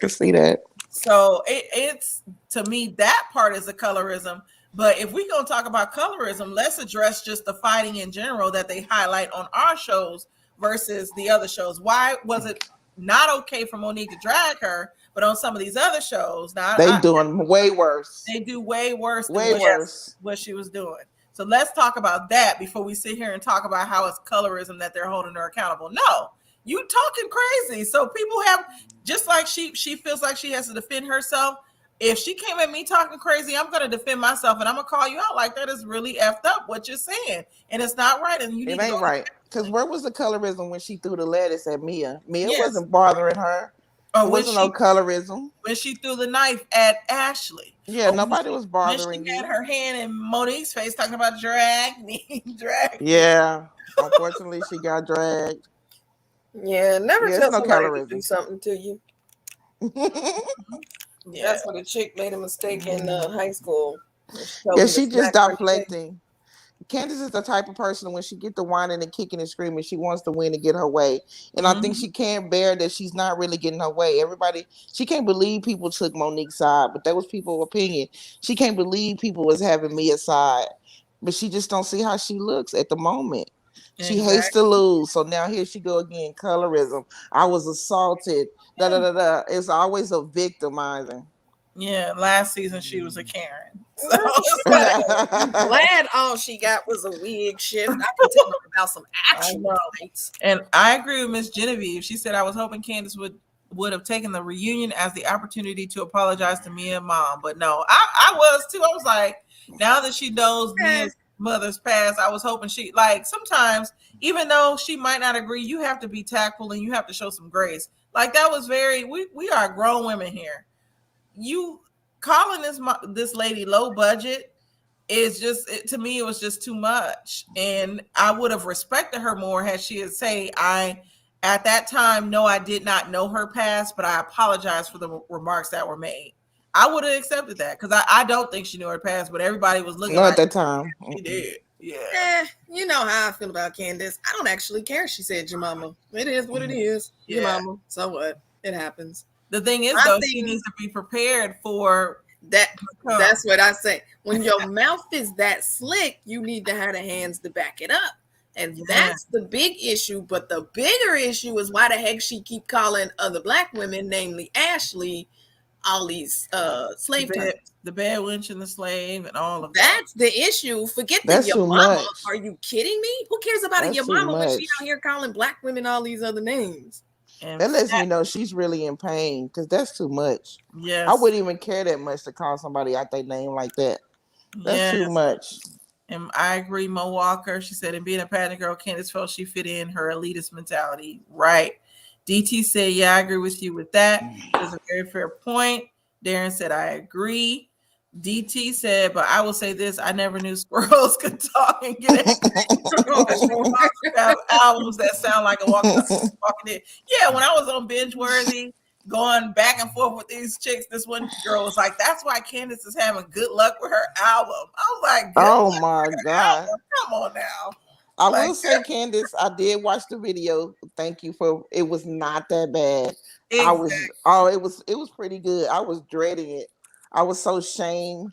can see that. So it's, to me, that part is the colorism. But if we're going to talk about colorism, let's address just the fighting in general that they highlight on our shows versus the other shows. Why was it not okay for Monique to drag her, but on some of these other shows, now doing way worse. They do way worse than what she was doing. So let's talk about that before we sit here and talk about how it's colorism that they're holding her accountable. No, you talking crazy. So people have, just like she feels like she has to defend herself. If she came at me talking crazy, I'm going to defend myself, and I'm going to call you out like that is really effed up what you're saying, and it's not right. And it ain't right. Because where was the colorism when she threw the lettuce at Mia? Mia wasn't bothering her. Or there wasn't no colorism. When she threw the knife at Ashley. Yeah, nobody was bothering you. She had her hand in Monique's face talking about drag me. Yeah. Unfortunately, she got dragged. Yeah, never tell somebody to do something to you. That's what a chick made a mistake in high school. Yeah, she just deflecting. Candace is the type of person when she get the whining and kicking and screaming, she wants to win and get her way. And I think she can't bear that she's not really getting her way. She can't believe people took Monique's side, but that was people's opinion. She can't believe people was having Mia's side, but she just don't see how she looks at the moment. She hates to lose. So now here she go again, colorism. I was assaulted. It's always a victimizing. Yeah, last season she was a Karen. So I'm glad all she got was a wig shift. I can tell her about some actual fights. And I agree with Miss Genevieve. She said, I was hoping Candace would have taken the reunion as the opportunity to apologize to Mia and Mom. But no, I was too. I was like, now that she knows Mia's mother's past, I was hoping she, like, sometimes, even though she might not agree, you have to be tactful and you have to show some grace. Like, that was we are grown women here. You calling this lady low budget is just, to me, it was just too much. And I would have respected her more had she had say, at that time, no, I did not know her past, but I apologize for the remarks that were made. I would have accepted that, because I don't think she knew her past, but everybody was looking at that time. She did. Yeah. You know how I feel about Candace. I don't actually care. She said your mama. It is what it is. Your mama. So what? It happens. The thing is, she needs to be prepared for that. That's what I say. When your mouth is that slick, you need to have the hands to back it up. And Yeah. that's the big issue. But the bigger issue is why the heck she keep calling other black women, namely Ashley, all these slave terms. The bad wench and the slave and all of that. That's the issue. Forget That's your too mama. much. Are you kidding me? Who cares about That's your too mama when she much. out here calling black women all these other names? And That lets me know she's really in pain because that's too much. yes. I wouldn't even care that much to call somebody out their name like that. That's yes. too much. And I agree, Mo Walker. She said, in being a pageant girl, Candace felt she fit in her elitist mentality. Right. DT said, yeah, I agree with you with that. That's a very fair point. Darren said, I agree. DT said, but I will say this, I never knew squirrels could talk and get it. Have albums that sound like a walking dead. Yeah, when I was on Binge Worthy, going back and forth with these chicks, this one girl was like, that's why Candace is having good luck with her album. I was like, oh my God. album? Come on now. I will say, Candace, I did watch the video. Thank you for it. Was not that bad. Exactly. It was pretty good. I was dreading it. I was so shamed.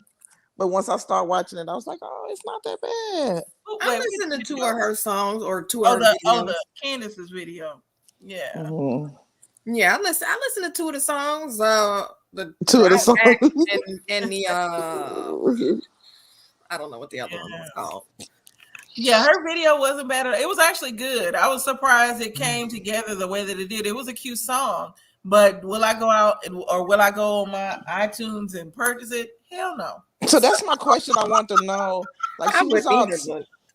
But once I started watching it, I was like, oh, it's not that bad. I listened to two of her songs or two of her videos. The Candace's video. Yeah. Mm-hmm. Yeah, I listened to two of the songs. The two of the songs and the I don't know what the other one was called. Yeah, her video wasn't bad. It was actually good. I was surprised it came together the way that it did. It was a cute song, but will I go out or will I go on my iTunes and purchase it? Hell no. So that's my question. I want to know. Like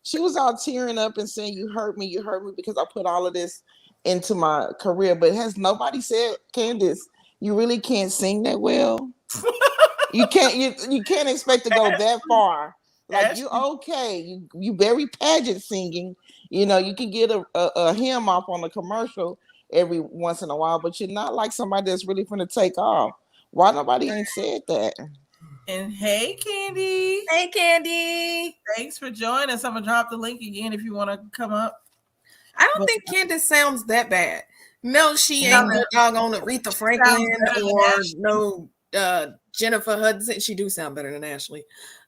she was all tearing up and saying, "You hurt me because I put all of this into my career." But has nobody said, Candace, you really can't sing that well? you can't expect to go that far. Like you okay, you very pageant singing. You know, you can get a hymn off on a commercial every once in a while, but you're not like somebody that's really going to take off. Why nobody ain't said that? And hey, Candy. Hey, Candy. Thanks for joining us. I'm gonna drop the link again if you want to come up. I don't think Candace sounds that bad. No, she ain't no doggone Aretha Franklin or no Jennifer Hudson. She do sound better than Ashley.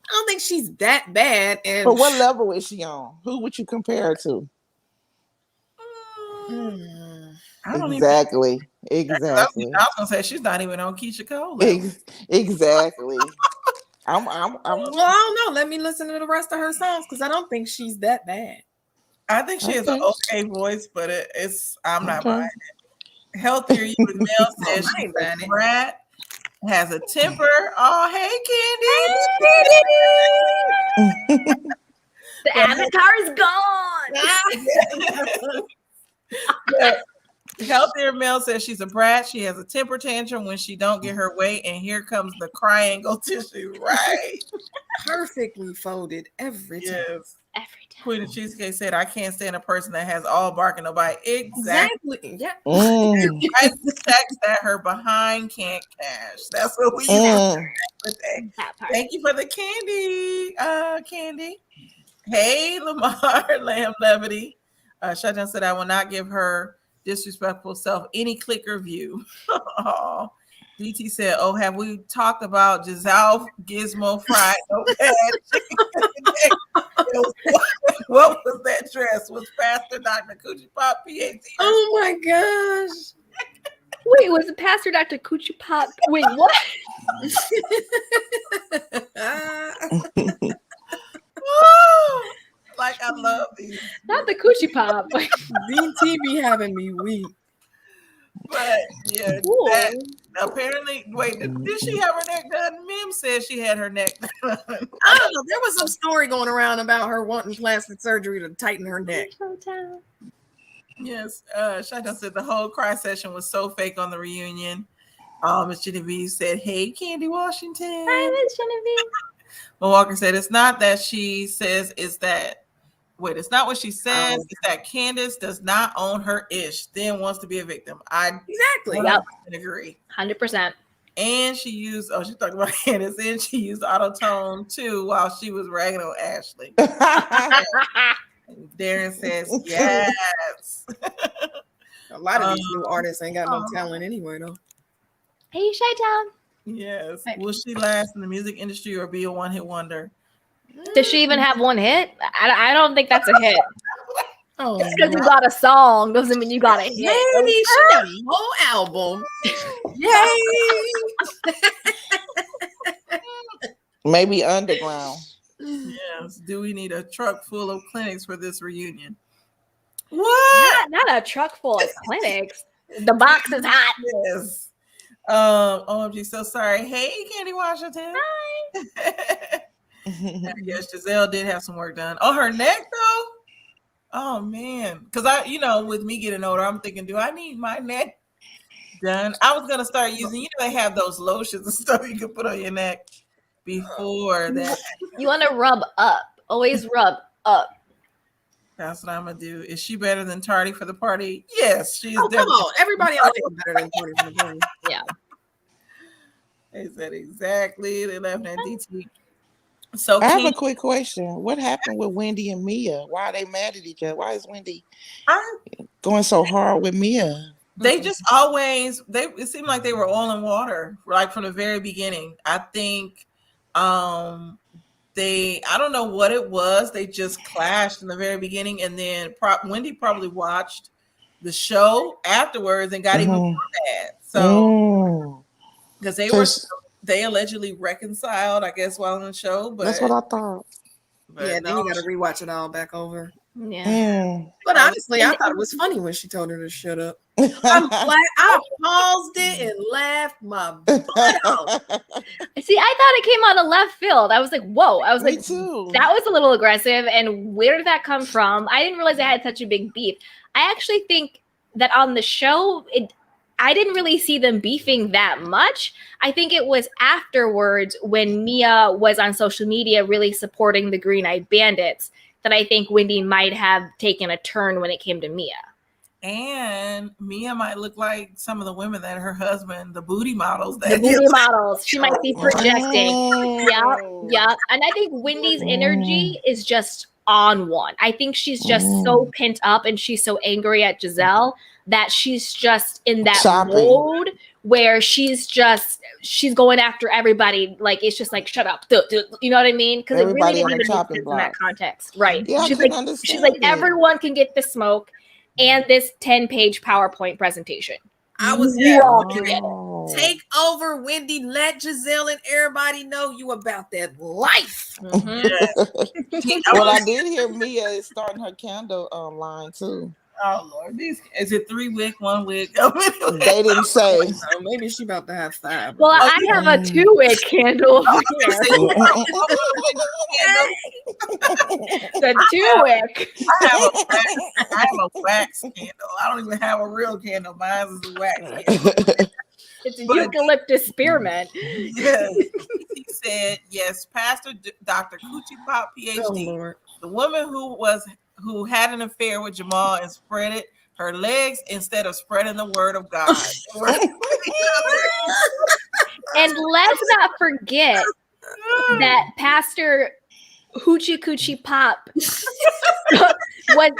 I don't think she's that bad. And but what level is she on? Who would you compare her to? Exactly. I was gonna say she's not even on Keisha Cole. Exactly. Well, I don't know. Let me listen to the rest of her songs because I don't think she's that bad. I think she has an okay voice, but I'm not buying it. Healthier You with Mel says she's a brat, has a temper. Oh, hey, Candy. The avatar is gone. Healthier Mel says she's a brat. She has a temper tantrum when she don't get her way, and here comes the triangle tissue. Right, perfectly folded every time. Yes. Every time. Queen of Cheesecake said, "I can't stand a person that has all bark and no bite." Exactly. Yeah. Right. Checks that her behind can't cash. That's what we use. Thank you for the candy, Candy. Hey, Lamar Lamb Levity. Shutdown said, "I will not give her disrespectful self any clicker view." Oh, DT said, "Oh, have we talked about Giselle Gizmo Fried? What was that dress? Was Pastor Dr. Coochie Pop PhD?" Oh my gosh. Wait, was it Pastor Dr. Coochie Pop? Wait, what? Like, I love these. Not the Coochie Pop. DT be having me weak. But yeah, apparently, wait, did she have her neck done? Mim said she had her neck done. I don't know. There was some story going around about her wanting plastic surgery to tighten her neck. Yes, Shanta said the whole cry session was so fake on the reunion. Miss Genevieve said, "Hey, Candy Washington." Hi, Miss Genevieve. Walker said, "It's not that she says, it's that." Wait, it's not what she says. It's that Candace does not own her ish, then wants to be a victim. I exactly agree. 100%. And she used, she talked about Candace, and she used auto-tone too while she was ragging on Ashley. Darren says, yes. A lot of these new artists ain't got no talent anyway, though. Hey, Chi-Town. Yes. Will she last in the music industry or be a one-hit wonder? Does she even have one hit? I don't think that's a hit. Oh, Just because you got a song doesn't mean you got a hit. Yay, she got a whole album. Yay. Maybe underground. Yes. Do we need a truck full of clinics for this reunion? What? Not a truck full of clinics. The box is hot. Yes. OMG, so sorry. Hey, Candy Washington. Hi. Yes, Giselle did have some work done. On her neck, though? Oh, man. Because with me getting older, I'm thinking, do I need my neck done? I was going to start using, they have those lotions and stuff you can put on your neck before that. You want to rub up. Always rub up. That's what I'm going to do. Is she better than Tardy for the party? Yes, she is. Oh, come on. Everybody else is better than Tardy for the party. Yeah. They said exactly. They left that DT. So I have a quick question. What happened with Wendy and Mia? Why are they mad at each other? Why is Wendy going so hard with Mia? They just always it seemed like they were oil and water, like from the very beginning. I think I don't know what it was. They just clashed in the very beginning, and then Wendy probably watched the show afterwards and got even more mad. So because they allegedly reconciled, I guess, while on the show. But that's what I thought. Yeah, then you got to rewatch it all back over. Yeah. But honestly, I thought it was funny when she told her to shut up. I paused it and laughed my butt off. See, I thought it came out of left field. I was like, whoa. I was Me like, too. that was a little aggressive. And where did that come from? I didn't realize I had such a big beef. I actually think that on the show, I didn't really see them beefing that much. I think it was afterwards when Mia was on social media really supporting the Green Eyed Bandits that I think Wendy might have taken a turn when it came to Mia. And Mia might look like some of the women that her husband, the booty models. She might be projecting. Yeah. And I think Wendy's energy is just on one. I think she's just so pent up and she's so angry at Giselle that she's just in that mode where she's going after everybody. Like, it's just like, shut up. You know what I mean? Because it really didn't even make sense in that context. Right. Yeah, she's like, everyone can get the smoke and this 10-page PowerPoint presentation. I was take over, Wendy. Let Giselle and everybody know you about that life. Well, I did hear Mia is starting her candle line too. Oh Lord, is it 3 wick, 1 wick? They didn't say. So maybe she about to have 5. Well, I have a 2-wick candle over here. The 2-wick. I have a wax candle. I don't even have a real candle. Mine is a wax candle. It's a eucalyptus spearmint. Yes. He said, yes, Pastor Dr. Coochie Pop, PhD, the woman who had an affair with Jamal and spread her legs instead of spreading the word of God. And let's not forget that Pastor Hoochie Coochie Pop was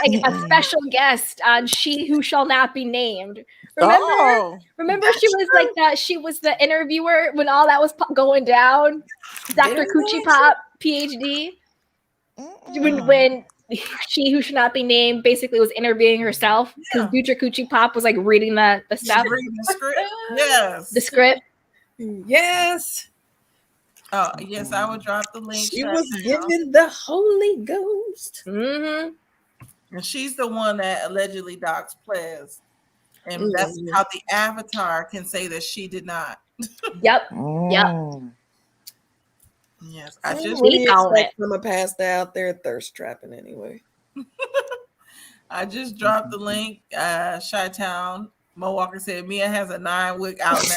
a special guest on She Who Shall Not Be Named. Remember she was like that. She was the interviewer when all that was going down. Dr. Coochie Pop, PhD. When She Who Should Not Be Named basically was interviewing herself because Future Coochie Pop was like reading the stuff. Reading the script. Yes. The script. Yes. Oh, yes, I will drop the link. She was given the Holy Ghost. Mm-hmm. And she's the one that allegedly doxed Plez. And that's how the avatar can say that she did not. Yep. Yes, I just I'm a passed out there thirst trapping anyway. I just dropped the link. Chi-Town Mo Walker said Mia has a 9-wick out now.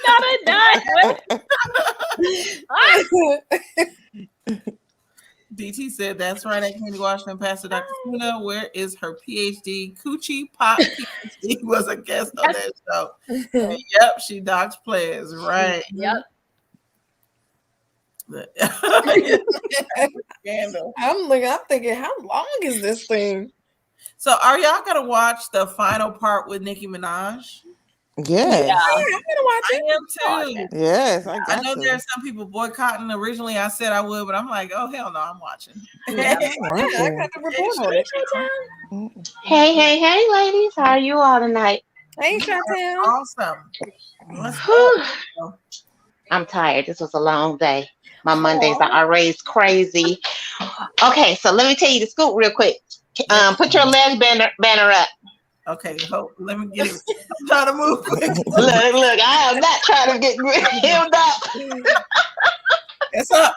Not a 9-wick. DT said that's right at Candy Washington. Pastor Dr. Tuna, where is her PhD? Coochie Pop PhD was a guest on that show. And yep, she docs players, right? Yep. I'm thinking, how long is this thing? So are y'all gonna watch the final part with Nicki Minaj? Yes. I'm gonna watch I it. am too. Yes, I I got know to. there are some people boycotting. Originally, I said I would, but I'm like, oh hell no, I'm watching. Yeah, I'm watching. I got to report on it. Hey, ladies. How are you all tonight? Hey, Chantel. Awesome. Let's Whew. go. I'm tired. This was a long day. My Mondays are always crazy. Okay, so let me tell you the scoop real quick. Put your leg banner up. Okay, let me get it. I'm trying to move quick. Look, I am not trying to get hemmed up. It's up.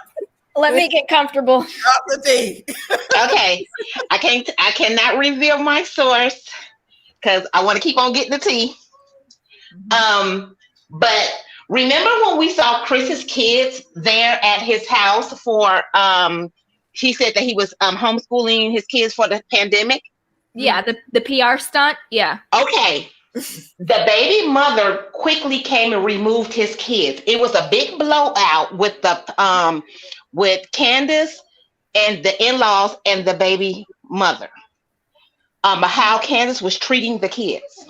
Let me get comfortable. Drop the D. Okay, I cannot reveal my source because I want to keep on getting the tea. But remember when we saw Chris's kids there at his house for he said that he was homeschooling his kids for the pandemic? Yeah, the PR stunt. Yeah. Okay. The baby mother quickly came and removed his kids. It was a big blowout with the with Candace and the in-laws and the baby mother. How Candace was treating the kids.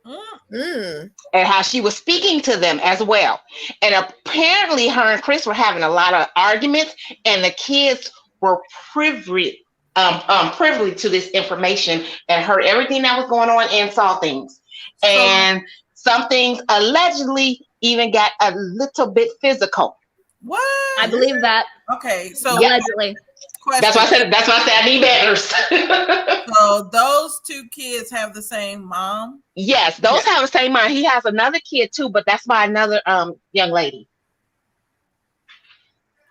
And how she was speaking to them as well. And apparently her and Chris were having a lot of arguments, and the kids were privy to this information and heard everything that was going on and saw things. And some things allegedly even got a little bit physical. What? I believe that. Okay, so Allegedly. question. That's why I said I need banners. So those two kids have the same mom? Yes, those have the same mom. He has another kid too, but that's by another young lady.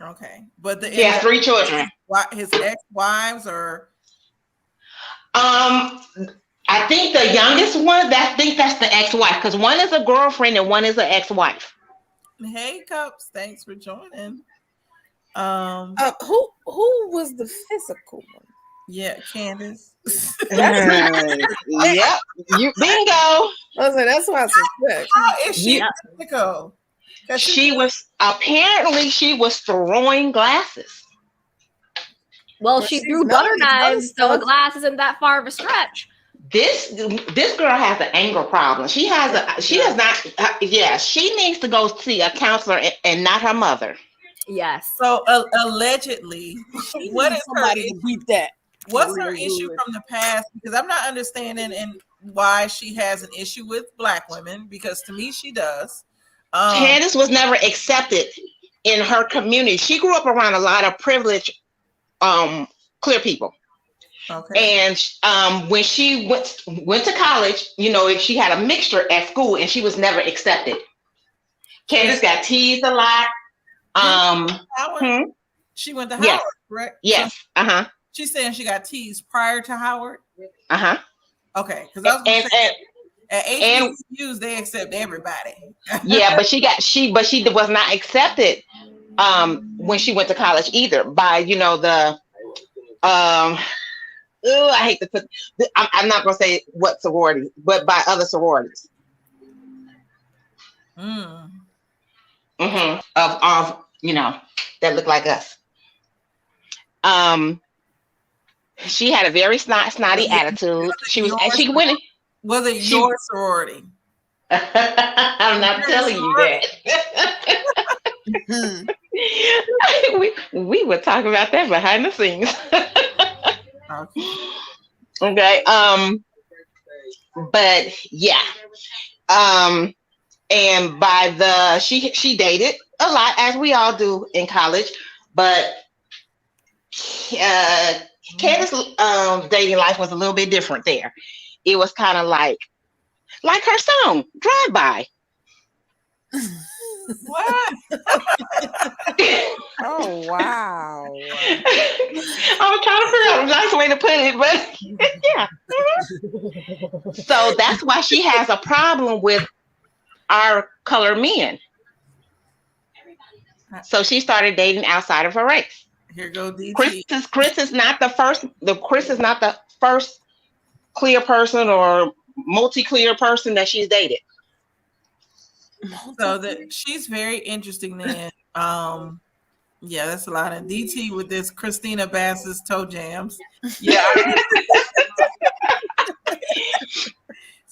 Okay, but He has 3 children. His ex-wives or? I think the youngest one, I think that's the ex-wife, because one is a girlfriend and one is an ex-wife. Hey, Cups, thanks for joining. Who was the physical one? Yeah, Candace. Yep, you bingo. I was like, that's why I suspect. How is she physical? She was throwing glasses. Well, she threw butter knives, so a glass isn't that far of a stretch. This girl has an anger problem. She needs to go see a counselor and not her mother. Yes. So allegedly, what is somebody to beat that? What's her issue from the past? Because I'm not understanding and why she has an issue with Black women, because to me she does. Candace was never accepted in her community. She grew up around a lot of privileged clear people. Okay. And when she went to college, she had a mixture at school and she was never accepted. Candace got teased a lot. She went to Howard, correct? Yes. So she's saying she got teased prior to Howard. Okay, because I was going to say at HBCUs they accept everybody. Yeah, but she was not accepted when she went to college either by I hate to put. I'm not going to say what sorority, but by other sororities. Of that look like us. She had a very snotty attitude. She went. Was it your sorority? I'm not telling you that. we would talk about that behind the scenes. Okay. But yeah. And by she dated a lot, as we all do in college, but Candace's dating life was a little bit different there. It was kind of like her song, Drive By. What? Oh, wow. I'm trying to figure out a nice way to put it, but yeah. So that's why she has a problem with our colored men. So she started dating outside of her race. Here go DT. Chris is not the first clear person or multi-clear person that she's dated. So that she's very interesting then. Yeah, that's a lot of DT with this Christina Bass's toe jams. Yeah.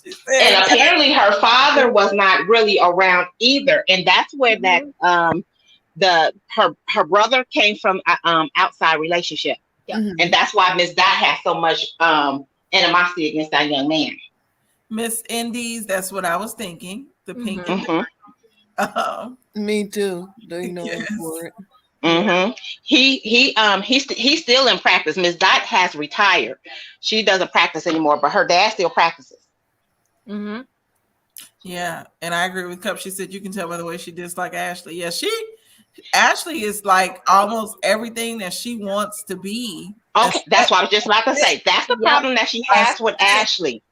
She said, And apparently her father was not really around either. And that's where that her brother came from outside relationship. And that's why Miss Dot has so much animosity against that young man. Miss Indies, that's what I was thinking. The pink and Me too. They know yes. for it. He's still in practice. Miss Dot has retired. She doesn't practice anymore, but her dad still practices. Yeah, and I agree with Cup. She said you can tell by the way she dislikes Ashley. Yeah, Ashley is like almost everything that she wants to be. Okay, that's what I was just about to say. That's the problem that she has with Ashley.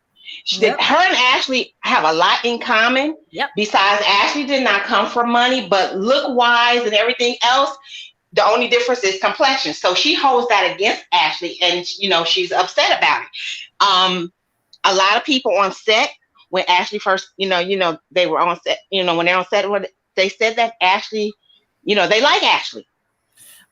Her and Ashley have a lot in common. Besides, Ashley did not come from money, but look-wise and everything else, the only difference is complexion. So she holds that against Ashley, and she's upset about it. A lot of people on set, when Ashley first, they were on set, when they're on set, they said that Ashley, they like Ashley.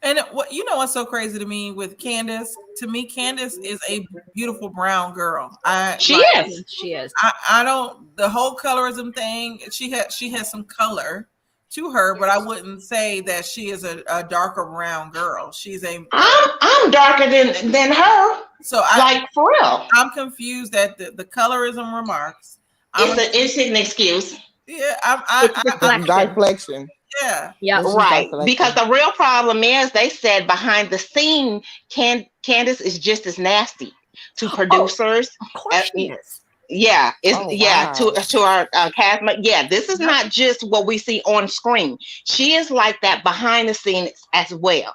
And what's so crazy to me with Candace? To me, Candace is a beautiful brown girl. She is. I don't, the whole colorism thing. She has some color to her, but I wouldn't say that she is a darker brown girl. She's I'm darker than her. So for real. I'm confused at the colorism remarks. It's an excuse. Yeah, I'm deflection. Yeah. Right. Because the real problem is they said behind the scene, Candace is just as nasty to producers. Of course she is. Yeah, to our cast. Yeah, this is not just what we see on screen. She is like that behind the scenes as well.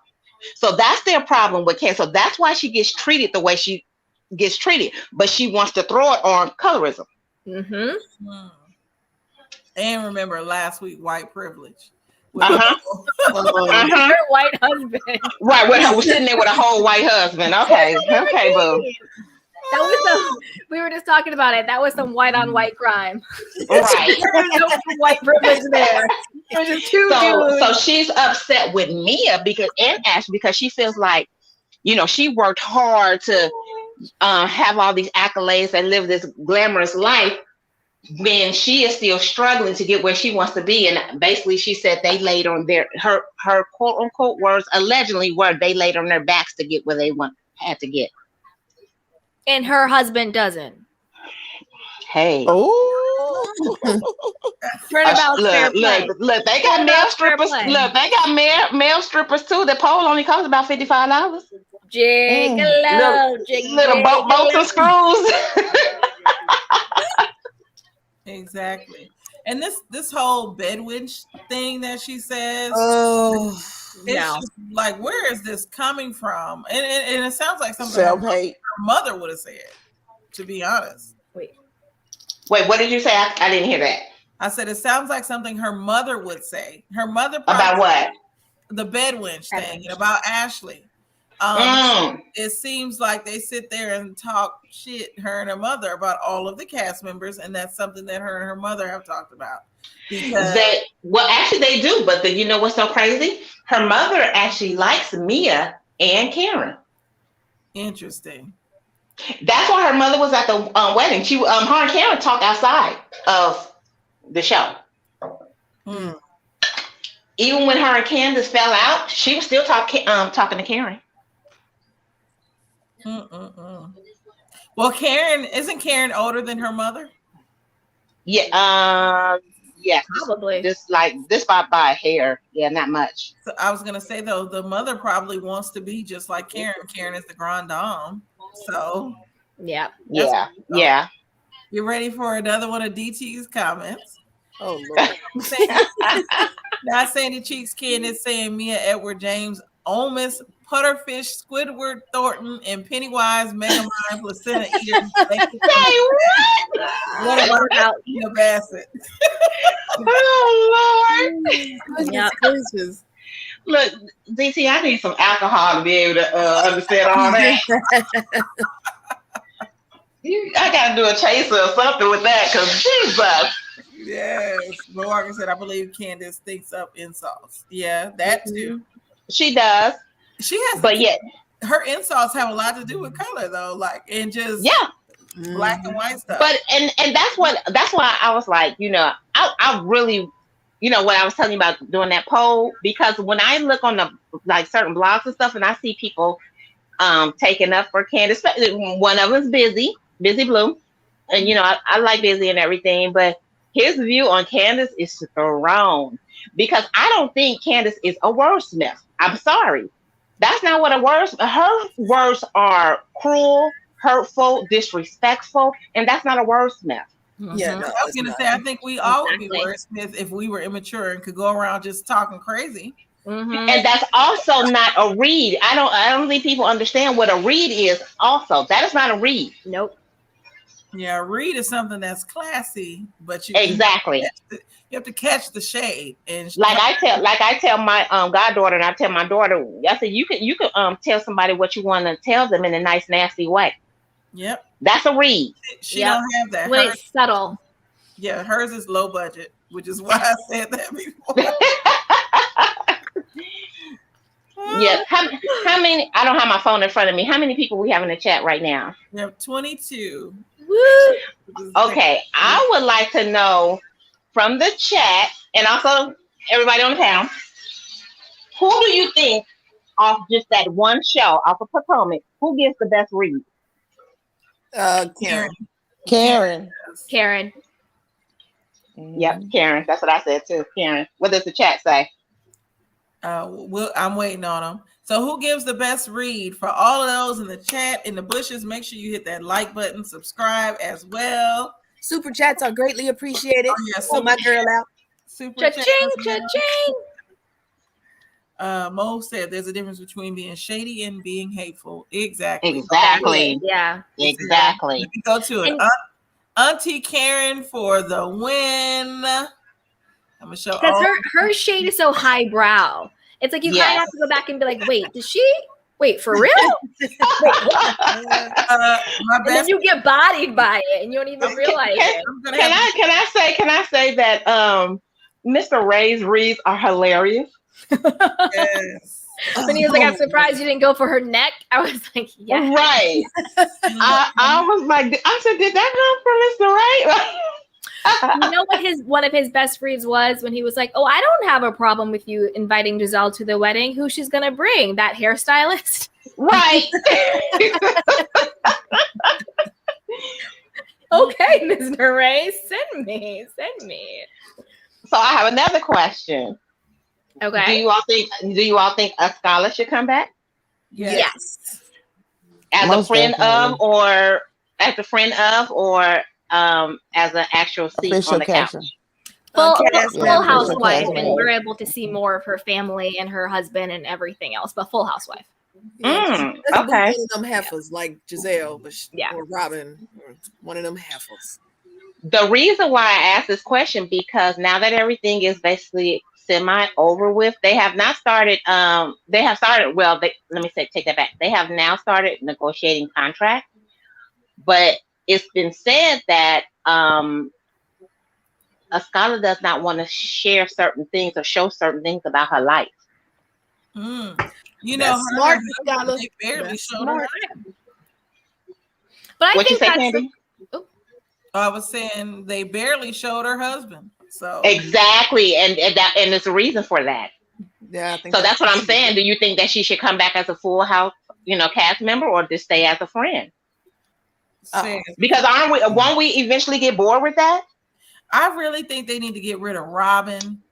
So that's their problem with Candace. So that's why she gets treated the way she gets treated. But she wants to throw it on colorism. And remember last week, white privilege. Her white husband. Right, we're sitting there with a whole white husband. Okay, boo. We were just talking about it. That was some white on white crime. Right. There was no white privilege there. There's just two dudes. So she's upset with Mia and Ash because she feels like, she worked hard to have all these accolades and live this glamorous life when she is still struggling to get where she wants to be. And basically she said they laid on her quote unquote words allegedly were they laid on their backs to get where they had to get. And her husband doesn't. Hey. Oh. Look, they got male strippers. Look, they got male strippers too. The pole only costs about $55. Little bolts and screws. Exactly. And this whole bedwitch thing that she says, just like, where is this coming from? And it sounds like something self-hate her mother would have said, to be honest. Wait, what did you say? I didn't hear that. I said it sounds like something her mother would say. Her mother about what? The bedwitch thing and about Ashley. It seems like they sit there and talk shit, her and her mother, about all of the cast members, and that's something that her and her mother have talked about. Actually they do, but you know what's so crazy? Her mother actually likes Mia and Karen. Interesting. That's why her mother was at the wedding. She, her and Karen talked outside of the show. Even when her and Candace fell out, she was still talking to Karen. Well, isn't Karen older than her mother? Yeah. Yeah. Probably. Just like this by a hair. Yeah, not much. So I was gonna say though, the mother probably wants to be just like Karen. Karen is the grande dame. So yeah. You ready for another one of DT's comments? Oh Lord. Not Sandy Cheeks Candace saying Mia Edward James, Omis, Putterfish, Squidward Thornton, and Pennywise, Megamind, Placenta Eater. What about Tina Bassett? Oh Lord. Yeah. Look, DT, I need some alcohol to be able to understand all that. I gotta do a chaser or something with that, because Jesus. Yes. Morgan said, I believe Candace thinks up insults. Yeah, that too. She does. She has, but yet her insults have a lot to do with color though. Like, and just black and white stuff. But and that's why I was like, I really, what I was telling you about doing that poll, because when I look on the like certain blogs and stuff, and I see people taking up for Candace, one of them's Busy Blue, and I like Busy and everything, but his view on Candace is thrown, because I don't think Candace is a wordsmith. I'm sorry, that's not what her words are cruel, hurtful, disrespectful, and that's not a wordsmith. Yeah, no, I was gonna say, I think we all would be wordsmiths if we were immature and could go around just talking crazy. And that's also not a read. I don't think people understand what a read is. Also, that is not a read. Nope. Yeah, a read is something that's classy, but exactly you have to catch the shade. And like I tell my goddaughter, and I tell my daughter, I said you could tell somebody what you want to tell them in a nice nasty way. Yep, that's a read. She don't have that. When it's subtle. Yeah, hers is low budget, which is why I said that before. Yes. How many? I don't have my phone in front of me. How many people we have in the chat right now? We have 22. Woo! Okay, I would like to know from the chat, and also everybody on the panel, who do you think off just that one show off of Potomac, who gives the best read? Karen. Karen. Yep, Karen. That's what I said too. Karen. What does the chat say? I'm waiting on them. So who gives the best read? For all of those in the chat, in the bushes, make sure you hit that like button, subscribe as well. Super chats are greatly appreciated. Oh, yeah, Pull my girl out. Super Cha-ching, cha-ching. Mo said there's a difference between being shady and being hateful. Exactly. Yeah. Exactly. Let me go to it. Auntie Karen for the win. I'm gonna show because her shade is so highbrow. It's like you kind of have to go back and be like, wait, did she? Wait, for real? Wait, and then you get bodied by it, and you don't even realize it. Can I say that Mr. Ray's reads are hilarious? Yes. When he was like, I'm surprised you didn't go for her neck. I was like, yeah. Right. I was like, I said, did that come from Mr. Ray? You know what one of his best reads was when he was like, oh, I don't have a problem with you inviting Giselle to the wedding. Who she's gonna bring? That hairstylist? Right. Okay, Mr. Ray, send me. So I have another question. Okay. Do you all think a scholar should come back? Yes. As Most a friend definitely. or as an actual seat Official on the couch? caption. Full housewife, cast, and right. we're able to see more of her family and her husband and everything else, but full housewife. That's Okay. one of them heifers, like Giselle, but Yeah. or Robin, or one of them heifers. The reason why I asked this question, because now that everything is basically semi over with, they have not started. Let me take that back. They have now started negotiating contracts, but it's been said that a scholar does not want to share certain things or show certain things about her life. You That's know, smart, her, they barely showed her. But I What you think say, that's Candy? I was saying they barely showed her husband. So Exactly, and there's a reason for that. Yeah, I think So that's what I'm saying. Do you think that she should come back as a full house, cast member, or just stay as a friend? Because won't we eventually get bored with that? I really think they need to get rid of Robin.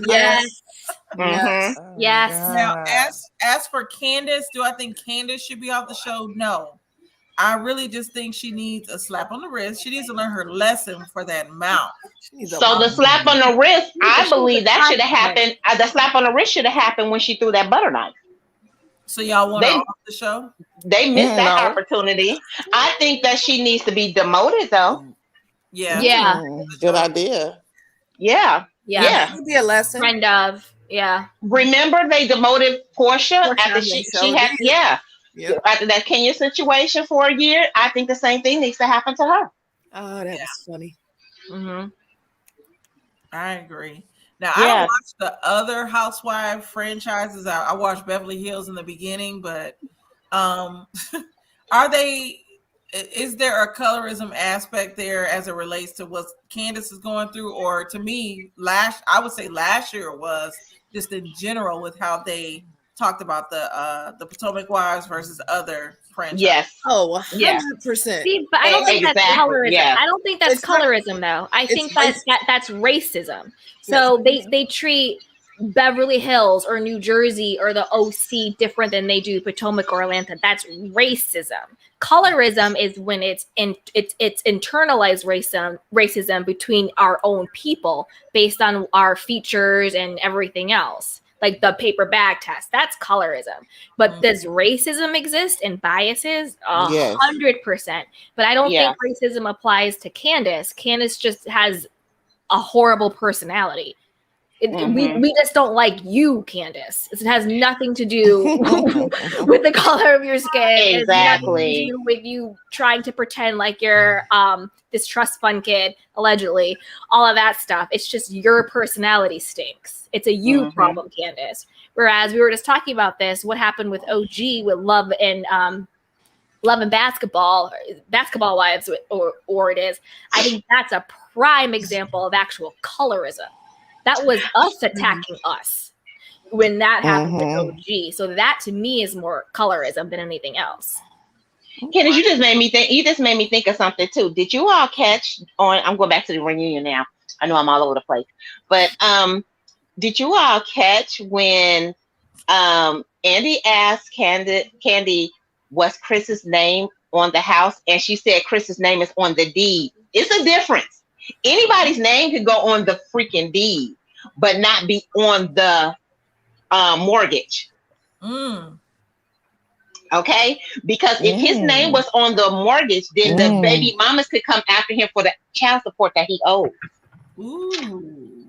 yes. Mm-hmm. Yes. Now, as for Candace, do I think Candace should be off the show? No. I really just think she needs a slap on the wrist. She needs to learn her lesson for that mouth. So the slap on the wrist, I believe that should have happened. The slap on the wrist should have happened when she threw that butter knife. So y'all want her off the show? They missed that opportunity. I think that she needs to be demoted, though. Yeah. Good idea. Yeah. It would be a lesson. Friend of. Yeah. Remember they demoted Portia after she had after that Kenya situation for a year. I think the same thing needs to happen to her. Oh, that was funny. Mm-hmm. I agree. Now I don't watch the other Housewife franchises. I watched Beverly Hills in the beginning, but are they is there a colorism aspect there as it relates to what Candace is going through? Or to me, I would say last year was just in general with how they talked about the Potomac Wives versus other franchises. Yes. Oh, Yeah. 100%. See, but I don't think that's Exactly, colorism. yeah. I don't think that's It's not- colorism, though. I think it's that's racism. So they treat Beverly Hills or New Jersey or the OC different than they do Potomac or Atlanta. That's racism. Colorism is when it's internalized racism between our own people based on our features and everything else. Like the paper bag test, that's colorism. But does racism exist and biases? Yes. 100%. But I don't think racism applies to Candace. Candace just has a horrible personality. We just don't like you, Candace. It has nothing to do with the color of your skin. Exactly. It has nothing to do with you trying to pretend like you're this trust fund kid, allegedly. All of that stuff. It's just your personality stinks. It's a you problem, Candace. Whereas we were just talking about this, what happened with OG with Love and Basketball Wives, or it is. I think that's a prime example of actual colorism. That was us attacking us when that happened with OG. So that to me is more colorism than anything else. Candace, you just made me think. You just made me think of something too. Did you all catch on? I'm going back to the reunion now. I know I'm all over the place, but did you all catch when Andy asked Candy what's Chris's name on the house, and she said Chris's name is on the deed. It's a difference. Anybody's name could go on the freaking deed, but not be on the mortgage. Okay? Because if his name was on the mortgage, then the baby mamas could come after him for the child support that he owed. Ooh.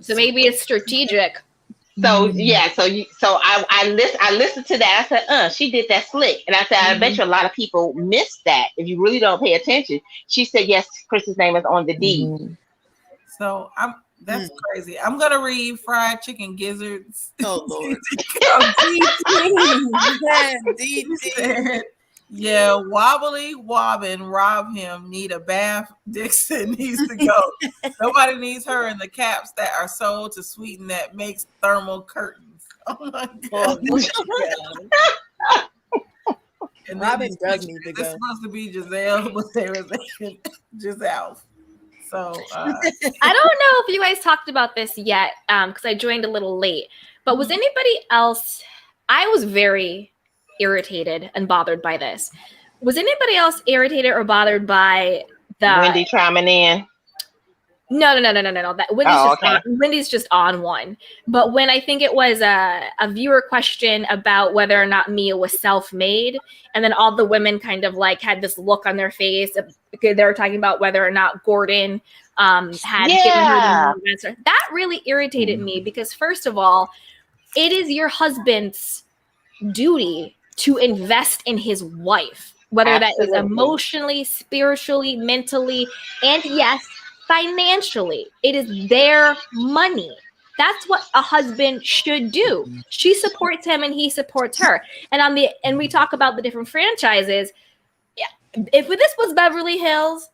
So maybe it's strategic. So yeah, I listened to that. I said, she did that slick. And I said, I bet you a lot of people missed that if you really don't pay attention. She said, yes, Chris's name is on the deed. So that's crazy. I'm gonna read Fried Chicken Gizzards. Oh Lord. Yeah, wobbly wobbin rob him, need a bath. Dixon needs to go. Nobody needs her in the caps that are sold to sweeten that makes thermal curtains. Oh my god. And Robin does need to go. It's supposed to be Giselle, but they were saying Giselle. So I don't know if you guys talked about this yet, because I joined a little late. But was anybody else? I was very irritated and bothered by this. Was anybody else irritated or bothered by the Wendy chiming in? No. That Wendy's just on one. But when I think it was a viewer question about whether or not Mia was self-made, and then all the women kind of like had this look on their face. They were talking about whether or not Gordon had given her the answer. That really irritated me because first of all, it is your husband's duty to invest in his wife, whether that is emotionally, spiritually, mentally, and yes, financially. It is their money. That's what a husband should do. She supports him and he supports her. And we talk about the different franchises. If this was Beverly Hills,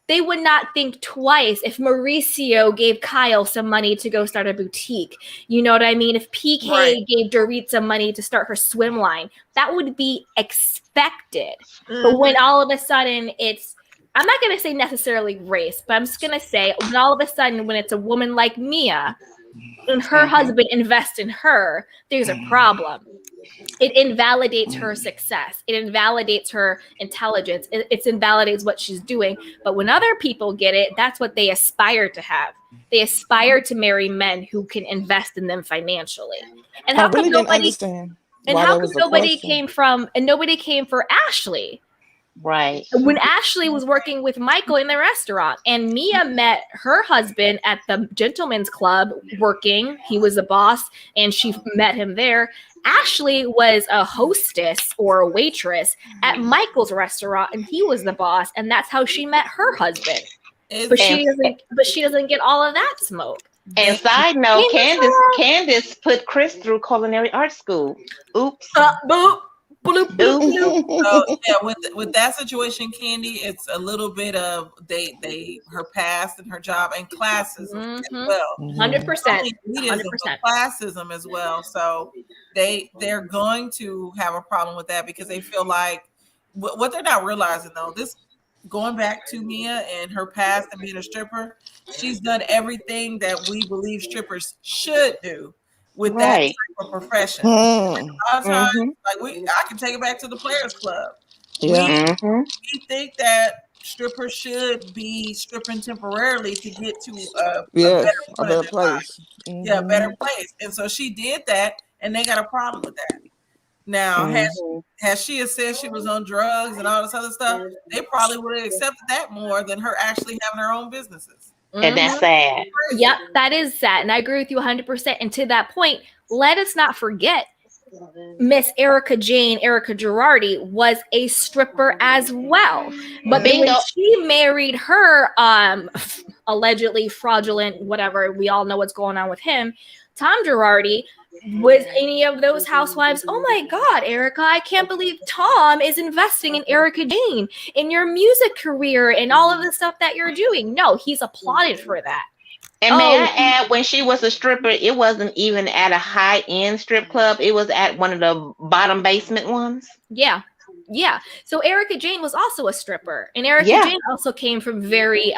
they would not think twice if Mauricio gave Kyle some money to go start a boutique. You know what I mean? If PK gave Dorit some money to start her swim line, that would be expected. But when all of a sudden I'm not going to say necessarily race, but I'm just going to say when all of a sudden when it's a woman like Mia and her husband invests in her, there's a problem. It invalidates her success. It invalidates her intelligence. It invalidates what she's doing. But when other people get it, that's what they aspire to have. They aspire to marry men who can invest in them financially. And how come nobody came for Ashley? Right. When Ashley was working with Michael in the restaurant and Mia met her husband at the gentleman's club working, he was a boss and she met him there. Ashley was a hostess or a waitress at Michael's restaurant and he was the boss, and that's how she met her husband. But she doesn't get all of that smoke. And side note, Candace put Chris through culinary art school. Oops. Boop. Bloop, bloop, bloop. So yeah, with that situation, Candy, it's a little bit of her past and her job and classism as well. 100%. Elitism, but classism as well. So they're going to have a problem with that because they feel like what they're not realizing though. This going back to Mia and her past and being a stripper, she's done everything that we believe strippers should do with that type of profession. A lot of times, like I can take it back to the Players Club. Yeah. We think that strippers should be stripping temporarily to get to a better place. Yeah, a better place. And so she did that, and they got a problem with that. Now, has she said she was on drugs and all this other stuff, they probably would have accepted that more than her actually having her own businesses. And that's sad. Yep, that is sad. And I agree with you 100%. And to that point, let us not forget Miss Erica Girardi was a stripper as well. But then when she married her allegedly fraudulent, whatever, we all know what's going on with him, Tom Girardi, was any of those housewives, oh my God, Erica, I can't believe Tom is investing in Erica Jane, in your music career and all of the stuff that you're doing. No, he's applauded for that. And may I add, when she was a stripper, it wasn't even at a high-end strip club. It was at one of the bottom basement ones. Yeah. Yeah. So Erica Jane was also a stripper. And Erica Jane also came from very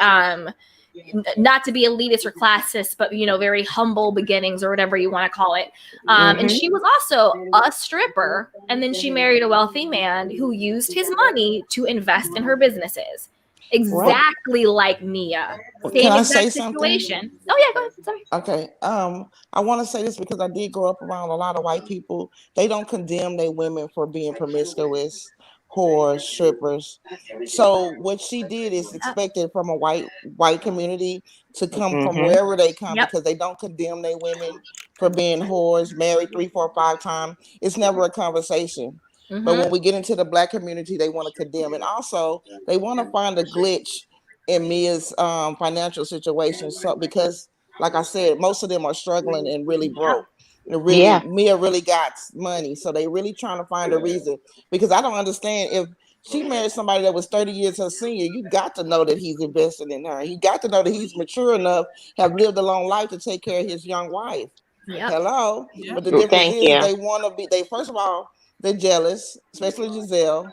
not to be elitist or classist, but very humble beginnings or whatever you want to call it. And she was also a stripper, and then she married a wealthy man who used his money to invest in her businesses. Exactly like Mia. Same exact situation. Oh yeah, go ahead. Sorry. Okay. I want to say this because I did grow up around a lot of white people. They don't condemn their women for being promiscuous, whores, strippers. So what she did is expected from a white community to come from wherever they come because they don't condemn their women for being whores, married 3, 4, 5 times. It's never a conversation. But when we get into the black community, they want to condemn. And also, they want to find a glitch in Mia's financial situation. So, because, like I said, most of them are struggling and really broke. Mia really got money. So they really trying to find a reason. Because I don't understand, if she married somebody that was 30 years her senior, you got to know that he's invested in her. You got to know that he's mature enough, have lived a long life to take care of his young wife. Hello? But the difference is they want to be, first of all, they're jealous, especially Giselle.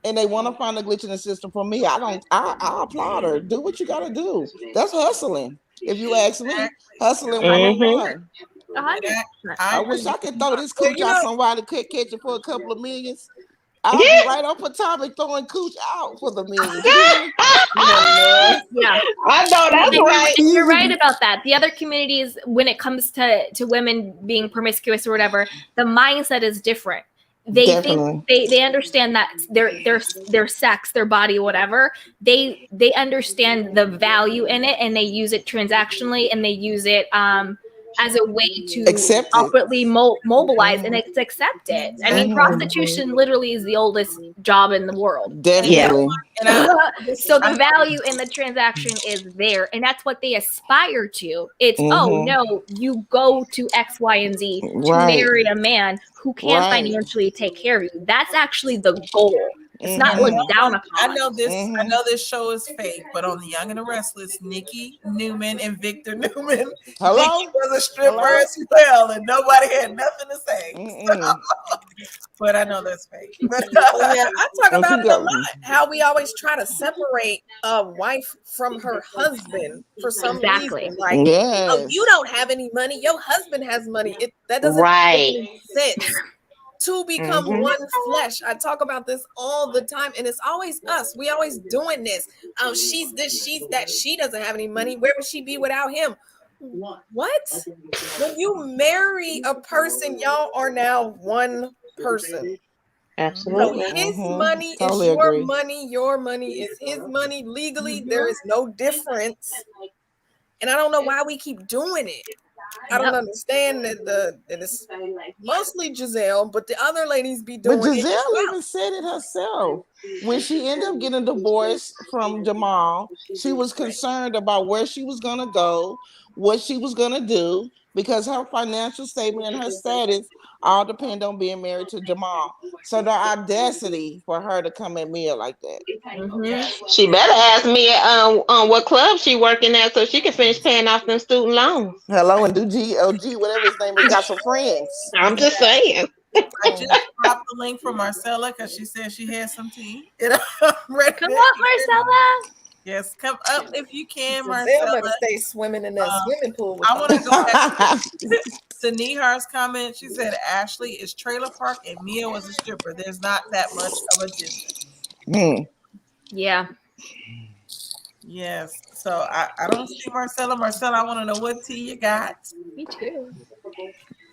And they want to find a glitch in the system. For me, I applaud her. Do what you got to do. That's hustling. If you ask me, hustling 101. I wish I could throw this cooch out somebody could catch it for a couple of millions. I'll be right on Potomac throwing cooch out for the millions. I know that's right. And you're right about that. The other communities, when it comes to women being promiscuous or whatever, the mindset is different. They think they understand that their sex, their body, whatever, they understand the value in it, and they use it transactionally, and they use it as a way to outwardly mobilize, and it's accepted. I mean, prostitution literally is the oldest job in the world. Definitely. So the value in the transaction is there, and that's what they aspire to. It's oh no, you go to X, Y, and Z to marry a man who can financially take care of you. That's actually the goal. It's not looked down upon. I know this. I know this show is fake, but on The Young and the Restless, Nikki Newman and Victor Newman, Nikki was a stripper as well, and nobody had nothing to say. So, but I know that's fake. But I talk about it a lot. How we always try to separate a wife from her husband for some reason. Like, oh, you don't have any money. Your husband has money. That doesn't make any sense. To become one flesh. I talk about this all the time, and it's always us. We always doing this. Oh, she's this, she's that. She doesn't have any money. Where would she be without him? What? When you marry a person, y'all are now one person. Absolutely. So his money is your money. Your money is his money. Legally, there is no difference. And I don't know why we keep doing it. I don't understand that it's mostly Giselle, but the other ladies be doing it. But Giselle even said it herself. when she ended up getting divorced from Jamal, she was concerned about where she was gonna go, what she was gonna do, because her financial statement and her status all depend on being married to Jamal. So the audacity for her to come at Mia like that. She better ask me on what club she working at so she can finish paying off them student loans. Hello, and do GLG, whatever his name is, got some friends. I'm just saying. I just dropped the link for Marcella because she said she had some tea. I'm ready Come to- on, Marcella. Yes, come up if you can, Giselle Marcella. better stay swimming in that swimming pool. With I want to her. go back to Nihar's comment. She said Ashley is trailer park and Mia was a stripper. There's not that much of a distance. Yeah. Yes. So I don't see Marcella. Marcella, I want to know what tea you got. Me too.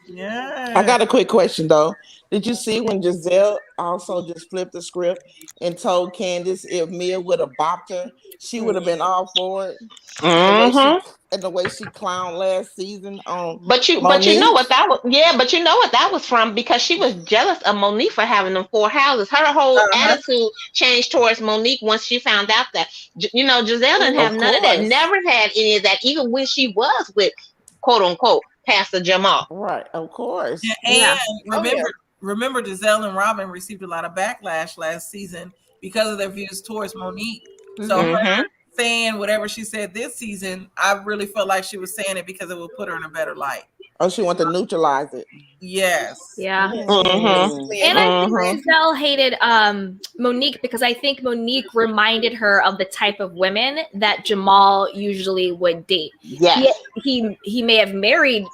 Yeah. I got a quick question though. Did you see when Giselle also just flipped the script and told Candace if Mia would have bopped her, she would have been all for it? And the way she clowned last season on But you Monique? know what that was? Yeah, but you know what that was from, because she was jealous of Monique for having them 4 houses. Her whole attitude changed towards Monique once she found out that Giselle didn't have none of that. Never had any of that, even when she was with quote unquote Pastor Jamal. Right, of course. And remember, Giselle and Robin received a lot of backlash last season because of their views towards Monique. So her saying whatever she said this season, I really felt like she was saying it because it would put her in a better light. Oh, she wanted to neutralize it. Yes. Yeah. And I think Giselle hated Monique because I think Monique reminded her of the type of women that Jamal usually would date. Yes. He may have married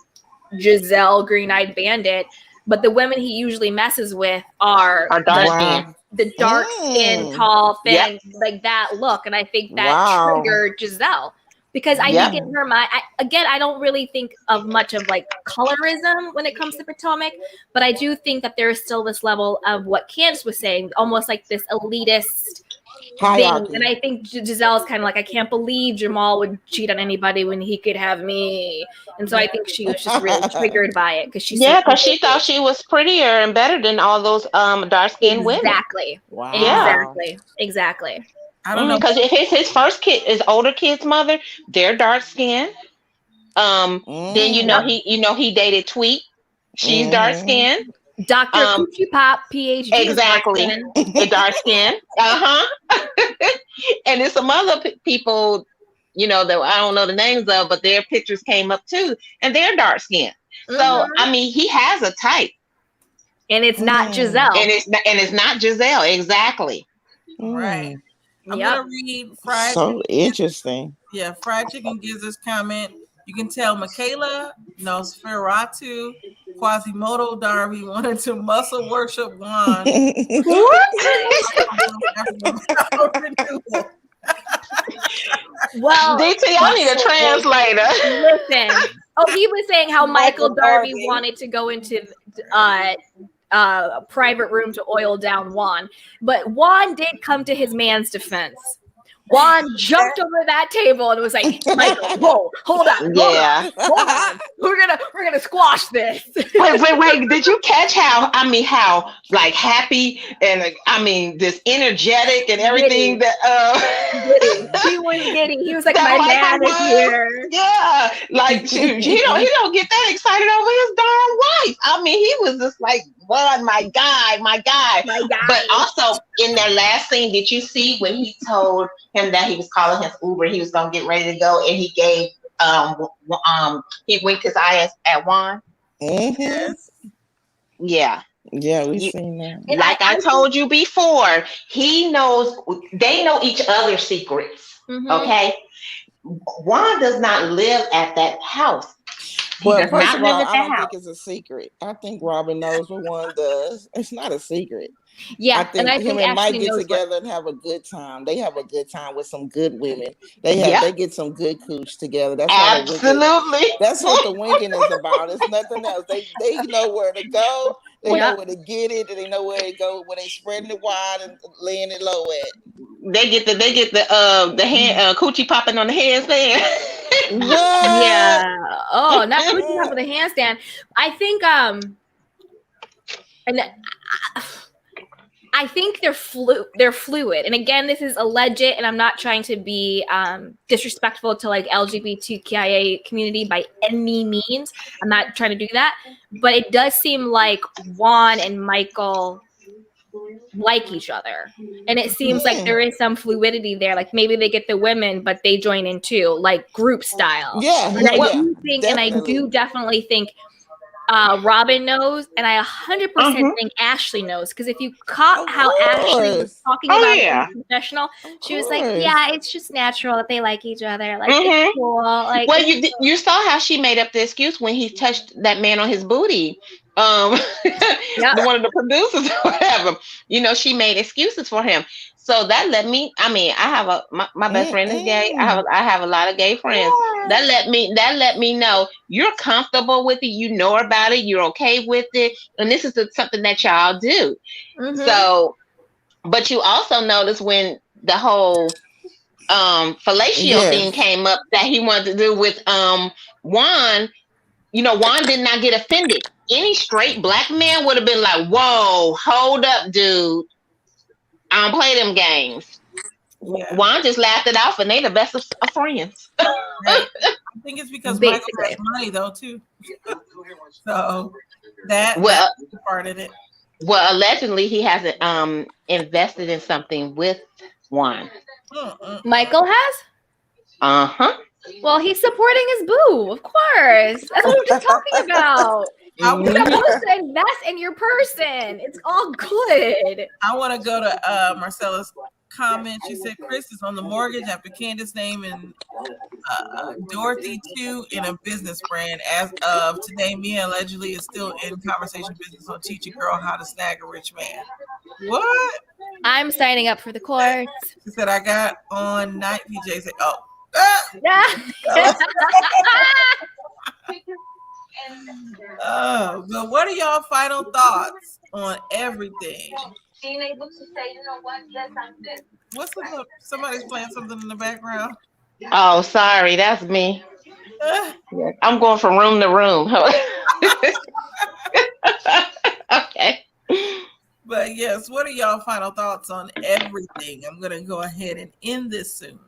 Giselle, Green-Eyed Bandit, but the women he usually messes with are dark skin. The dark skin, tall, thin, like that look. And I think that triggered Giselle. Because I think in her mind, I don't really think of much of like colorism when it comes to Potomac, but I do think that there is still this level of what Candace was saying, almost like this elitist thing. And I think Giselle's kind of like, I can't believe Jamal would cheat on anybody when he could have me. And so I think she was just really triggered by it because she thought she was prettier and better than all those dark-skinned women. Exactly. Wow. Exactly. I don't know, because if it's his first kid, his older kid's mother, they're dark skinned. Then he dated Tweet. She's dark skinned. Dr. Coochie Pop, PhD. Exactly. Dark skin. And there's some other people, that I don't know the names of, but their pictures came up too, and they're dark skinned. So I mean, he has a type, and it's not Giselle. And it's not Giselle. Exactly. Right. I'm gonna read Fried. So interesting. Yeah, Fried Chicken gives this comment. You can tell Michaela, Nosferatu, Quasimodo Darby wanted to muscle worship Juan. Well, DT, I need a translator. Listen. Oh, he was saying how Michael Darby wanted to go into private room to oil down Juan, but Juan did come to his man's defense. Juan jumped over that table and was like, Michael, whoa, hold on. Hold on. We're gonna squash this. Wait. Did you catch how like happy and this energetic and everything he was giddy. He was like, my man is here. Yeah. Like he don't get that excited over his darn wife. I mean, he was just like, Juan, my guy. But also in that last scene, did you see when he told him that he was calling his Uber, he was gonna get ready to go, and he gave he winked his eyes at Juan? Yes. Yeah, we've seen that. Like I told you before, they know each other's secrets. Okay, Juan does not live at that house. Well, first of all, I don't think it's a secret. I think Robin knows what Juan does. It's not a secret. Yeah, I think him and Mike get together and have a good time. They have a good time with some good women. They get some good cooch together. That's absolutely. That's what the winking is about. It's nothing else. They know where to go. They know where to get it, and they know where to go when they spreading it wide and laying it low at. They get the hand coochie popping on the handstand. Yeah. Oh, not coochie popping the handstand. I think I think they're fluid. And again, this is alleged, and I'm not trying to be disrespectful to like LGBTQIA community by any means. I'm not trying to do that. But it does seem like Juan and Michael like each other. And it seems like there is some fluidity there. Like maybe they get the women, but they join in too, like group style. Yeah, And I yeah, do think, and I do definitely think Robin knows, and I 100% think Ashley knows, because if you caught how Ashley was talking about it in the confessional, she was like, "Yeah, it's just natural that they like each other. Like it's cool." Like, well, you saw how she made up the excuse when he touched that man on his booty. One of the producers or whatever. You know, she made excuses for him. So that let me. I mean, I have my best friend is gay. I have a lot of gay friends. That let me know you're comfortable with it. You know about it. You're okay with it, and this is something that y'all do. So, but you also notice when the whole fellatio thing came up that he wanted to do with Juan. You know, Juan did not get offended. Any straight black man would have been like, "Whoa, hold up, dude. I don't play them games." Yeah. Juan just laughed it off, and they the best of friends. Right. I think it's because Michael has money though too. So that's part of it. Well, allegedly he hasn't invested in something with Juan. Michael has? Well, he's supporting his boo, of course. That's what we're just talking about. You're supposed to invest in your person. It's all good. I want to go to Marcella's comment. She said Chris is on the mortgage after Candace name and Dorothy too in a business brand. As of today, Mia allegedly is still in conversation business on teaching girl how to snag a rich man. What? I'm signing up for the course. She said I got on night PJ said, "Oh." But what are y'all final thoughts on everything? Being able to say, you know what, yes, I'm this. What's somebody's playing something in the background? Oh, sorry, that's me. I'm going from room to room. Okay. But yes, what are y'all final thoughts on everything? I'm gonna go ahead and end this soon.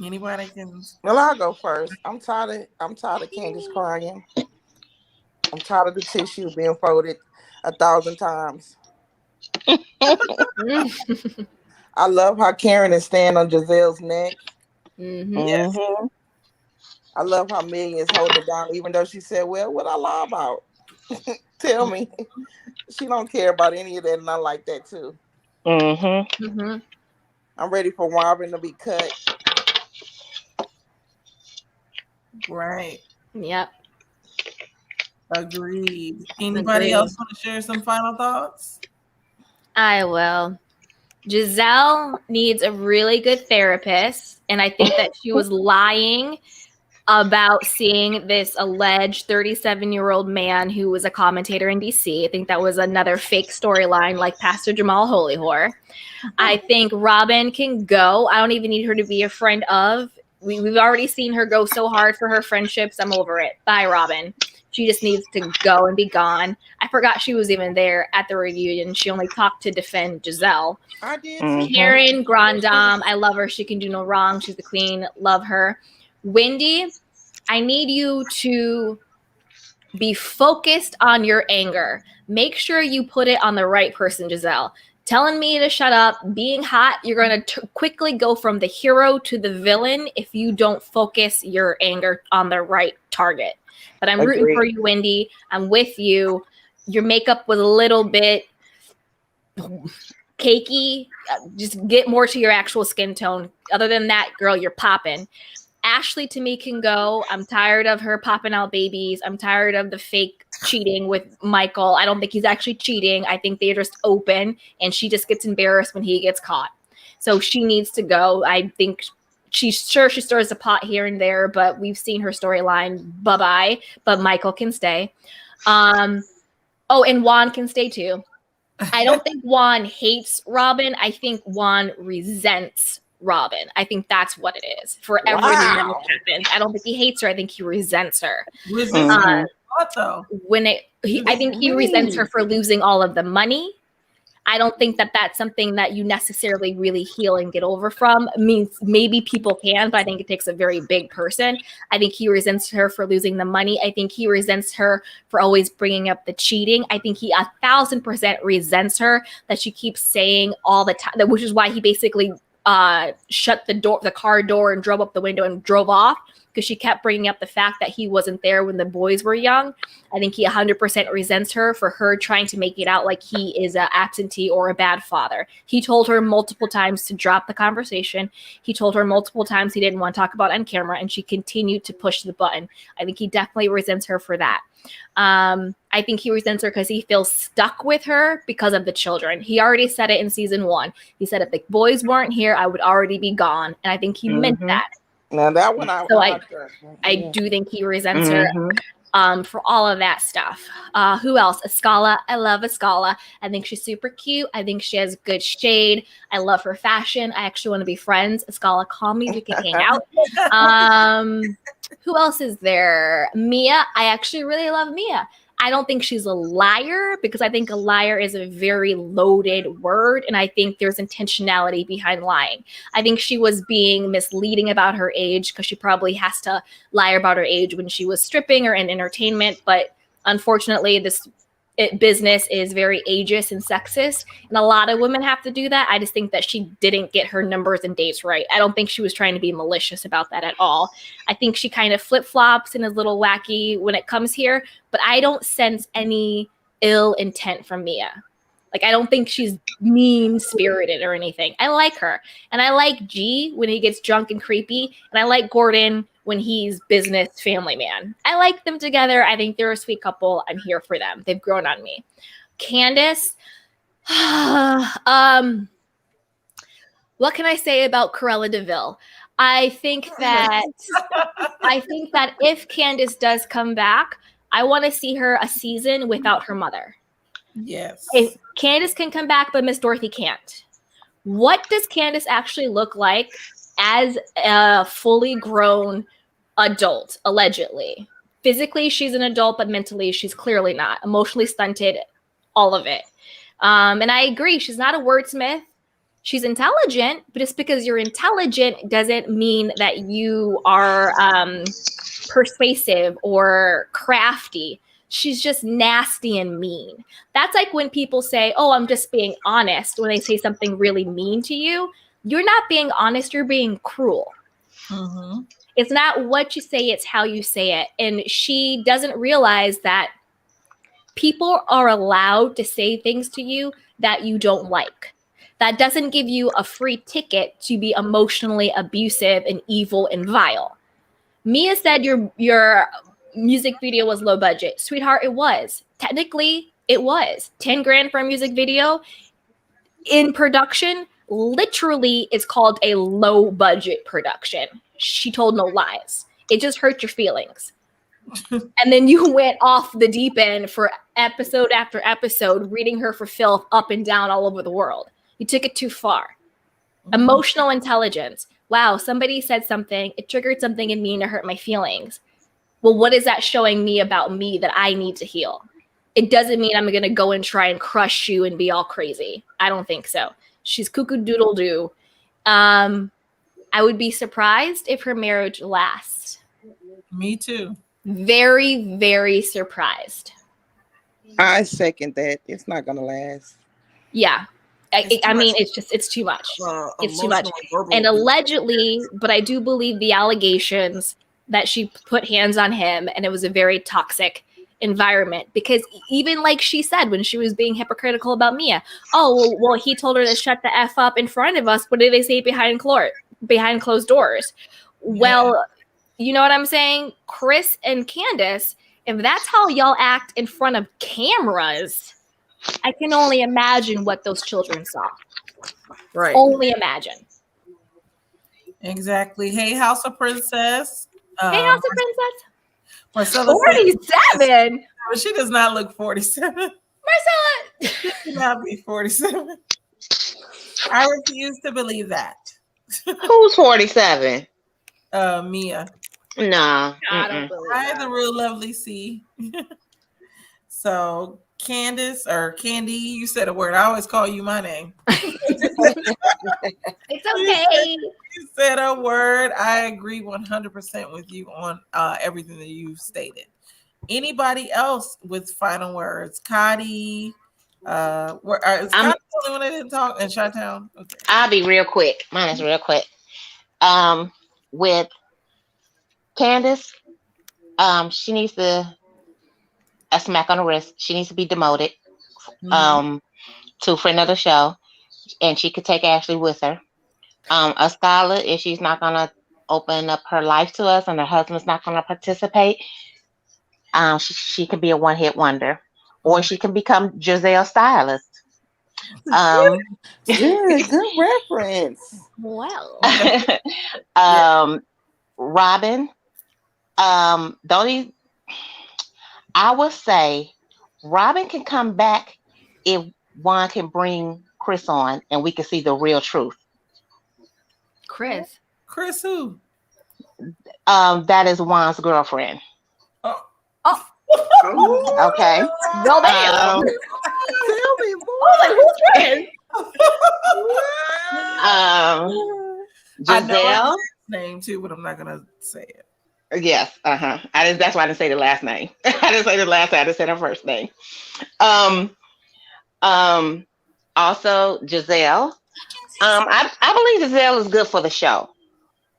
Anybody can? Well, I'll go first. I'm tired of Candace crying. I'm tired of the tissue being folded 1,000 times. I love how Karen is staying on Giselle's neck. Yes. I love how Million is holding it down, even though she said, "Well, what I lie about?" Tell me. She don't care about any of that, and I like that too. I'm ready for Robin to be cut. Right. Yep. Agreed. Anybody else want to share some final thoughts? I will. Giselle needs a really good therapist, and I think that she was lying about seeing this alleged 37-year-old man who was a commentator in DC. I think that was another fake storyline like Pastor Jamal Holy Whore. I think Robin can go. I don't even need her to be a friend of. We've already seen her go so hard for her friendships. I'm over it. Bye, Robin. She just needs to go and be gone. I forgot she was even there at the reunion. She only talked to defend Giselle. I did. Karen, Grand Dame. I love her. She can do no wrong. She's the queen. Love her. Wendy, I need you to be focused on your anger. Make sure you put it on the right person, Giselle. Telling me to shut up, being hot, you're going to quickly go from the hero to the villain if you don't focus your anger on the right target. But I'm rooting for you, Wendy. I'm with you. Your makeup was a little bit cakey. Just get more to your actual skin tone. Other than that, girl, you're popping. Ashley to me can go. I'm tired of her popping out babies. I'm tired of the fake cheating with Michael. I don't think he's actually cheating. I think they're just open, and she just gets embarrassed when he gets caught. So she needs to go. I think she stirs a pot here and there, but we've seen her storyline. Bye-bye. But Michael can stay. And Juan can stay too. I don't think Juan hates Robin. I think Juan resents Robin. I think that's what it is for everything that happened. I don't think he hates her. I think he resents her. What though? I think he resents her for losing all of the money. I don't think that that's something that you necessarily really heal and get over from. I mean, maybe people can, but I think it takes a very big person. I think he resents her for losing the money. I think he resents her for always bringing up the cheating. I think he 1,000% resents her that she keeps saying all the time, which is why he basically shut the car door and drove up the window and drove off, because she kept bringing up the fact that he wasn't there when the boys were young. I think he 100% resents her for her trying to make it out like he is an absentee or a bad father. He told her multiple times to drop the conversation. He told her multiple times he didn't want to talk about it on camera, and she continued to push the button. I think he definitely resents her for that. I think he resents her because he feels stuck with her because of the children. He already said it in season 1. He said if the boys weren't here, I would already be gone. And I think he meant that. Now that one I do think he resents her for all of that stuff. Who else? Escala. I love Escala. I think she's super cute. I think she has good shade. I love her fashion. I actually want to be friends. Escala, call me. We can hang out. Who else is there? Mia. I actually really love Mia. I don't think she's a liar, because I think a liar is a very loaded word, and I think there's intentionality behind lying. I think she was being misleading about her age, because she probably has to lie about her age when she was stripping or in entertainment, but unfortunately this business is very ageist and sexist, and a lot of women have to do that. I just think that she didn't get her numbers and dates right. I don't think she was trying to be malicious about that at all. I think she kind of flip-flops and is a little wacky when it comes here, but I don't sense any ill intent from Mia. Like, I don't think she's mean-spirited or anything. I like her. And I like G when he gets drunk and creepy, and I like Gordon when he's business family man. I like them together. I think they're a sweet couple. I'm here for them. They've grown on me. Candace, what can I say about Cruella de Vil? I think that if Candace does come back, I want to see her a season without her mother. Yes. If Candace can come back, but Miss Dorothy can't. What does Candace actually look like as a fully grown adult, allegedly? Physically, she's an adult, but mentally, she's clearly not. Emotionally stunted, all of it. And I agree, she's not a wordsmith. She's intelligent, but just because you're intelligent doesn't mean that you are persuasive or crafty. She's just nasty and mean. That's like when people say, oh, I'm just being honest, when they say something really mean to you. You're not being honest, you're being cruel. Mm-hmm. It's not what you say, it's how you say it. And she doesn't realize that people are allowed to say things to you that you don't like. That doesn't give you a free ticket to be emotionally abusive and evil and vile. Mia said your music video was low budget. Sweetheart, it was. Technically, it was. 10 grand for a music video in production literally is called a low budget production. She told no lies. It just hurt your feelings. And then you went off the deep end for episode after episode, reading her for filth up and down all over the world. You took it too far. Emotional intelligence. Wow, somebody said something. It triggered something in me and it hurt my feelings. Well, what is that showing me about me that I need to heal? It doesn't mean I'm going to go and try and crush you and be all crazy. I don't think so. She's cuckoo doodle doo. I would be surprised if her marriage lasts. Me too. Very, very surprised. I second that. It's not gonna last. Yeah. I mean, it's too much. It's too much. And allegedly, but I do believe the allegations that she put hands on him, and it was a very toxic environment, because even like she said when she was being hypocritical about Mia, oh, well, he told her to shut the F up in front of us. What did they say behind closed doors? Yeah. Well, you know what I'm saying? Chris and Candace, if that's how y'all act in front of cameras, I can only imagine what those children saw. Right. Only imagine. Exactly. Hey, House of Princess. Hey, House of Princess. Marcella 47. She does not look 47. Marcella. She should not be 47. I refuse to believe that. Who's 47? Mia. No. I don't Mm-mm. believe I had that. the real lovely C. So Candace or Candy, you said a word. I always call you my name. It's okay. You said a word. I agree 100% with you on everything that you've stated. Anybody else with final words? Cotty, is I'm. Cotty the only one that didn't talk in Chi-Town? Okay. I'll be real quick. Mine is real quick. With Candace, she needs to a smack on the wrist. She needs to be demoted. Mhm. Um, to friend of the show, and she could take Ashley with her. A scholar, if she's not gonna open up her life to us, and her husband's not gonna participate, she can be a one hit wonder, or Mhm. she can become Giselle Stylist. Um, Good reference. Well, Okay. Yeah. um, Robin. The only I would say Robin can come back if Juan can bring Chris on, and we can see the real truth. Chris. Chris who? That is Juan's girlfriend. Oh. Oh, Okay. well, damn. Um, Tell me I was like, who's Chris? more. um, I know her Giselle. last name too, but I'm not gonna say it. Yes. Uh-huh. That's why I didn't say the last name. I didn't say the last name. I just said her first name. Um. Um. Also, Giselle. I believe Giselle is good for the show.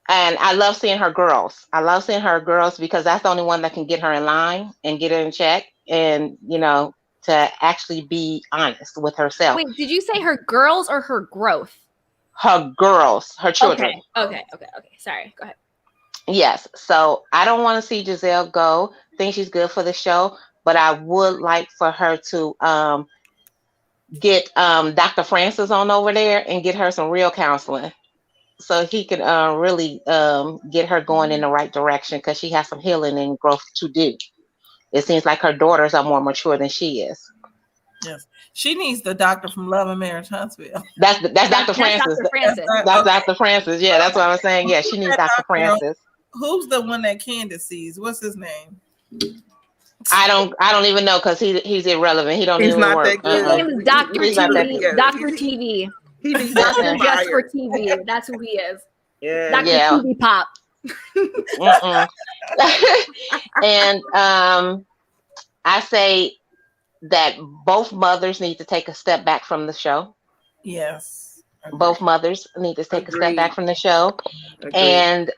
And I love seeing her girls. I love seeing her girls because that's the only one that can get her in line and get her in check, and to actually be honest with herself. Wait, did you say her girls or her growth? Her girls, her children. Okay. Sorry, go ahead. Yes. So I don't want to see Giselle go. Think she's good for the show, but I would like for her to get Dr. Francis on over there and get her some real counseling, so he can really get her going in the right direction, because she has some healing and growth to do. It seems like her daughters are more mature than she is. Yes. She needs the doctor from Love and Marriage Huntsville. That's That's Dr. Francis. Dr. Francis. That's Okay. Dr. Francis. Yeah, that's what I was saying. Yeah, she needs That Dr. doctor, Francis. who's the one that Candace sees? What's his name? I don't even know, because he's irrelevant. He don't He's even not work. that His good. name is Dr. He's not that TV. good. Yeah, Dr. TV. He needs Dr. Dr. Just for Fire. TV. That's who he is. Yeah. Dr. Yeah. TV Pop. Mm-mm. And I say that both mothers need to take a step back from the show. Yes. Both mothers need to take a step back Agreed. from the show. Agreed. And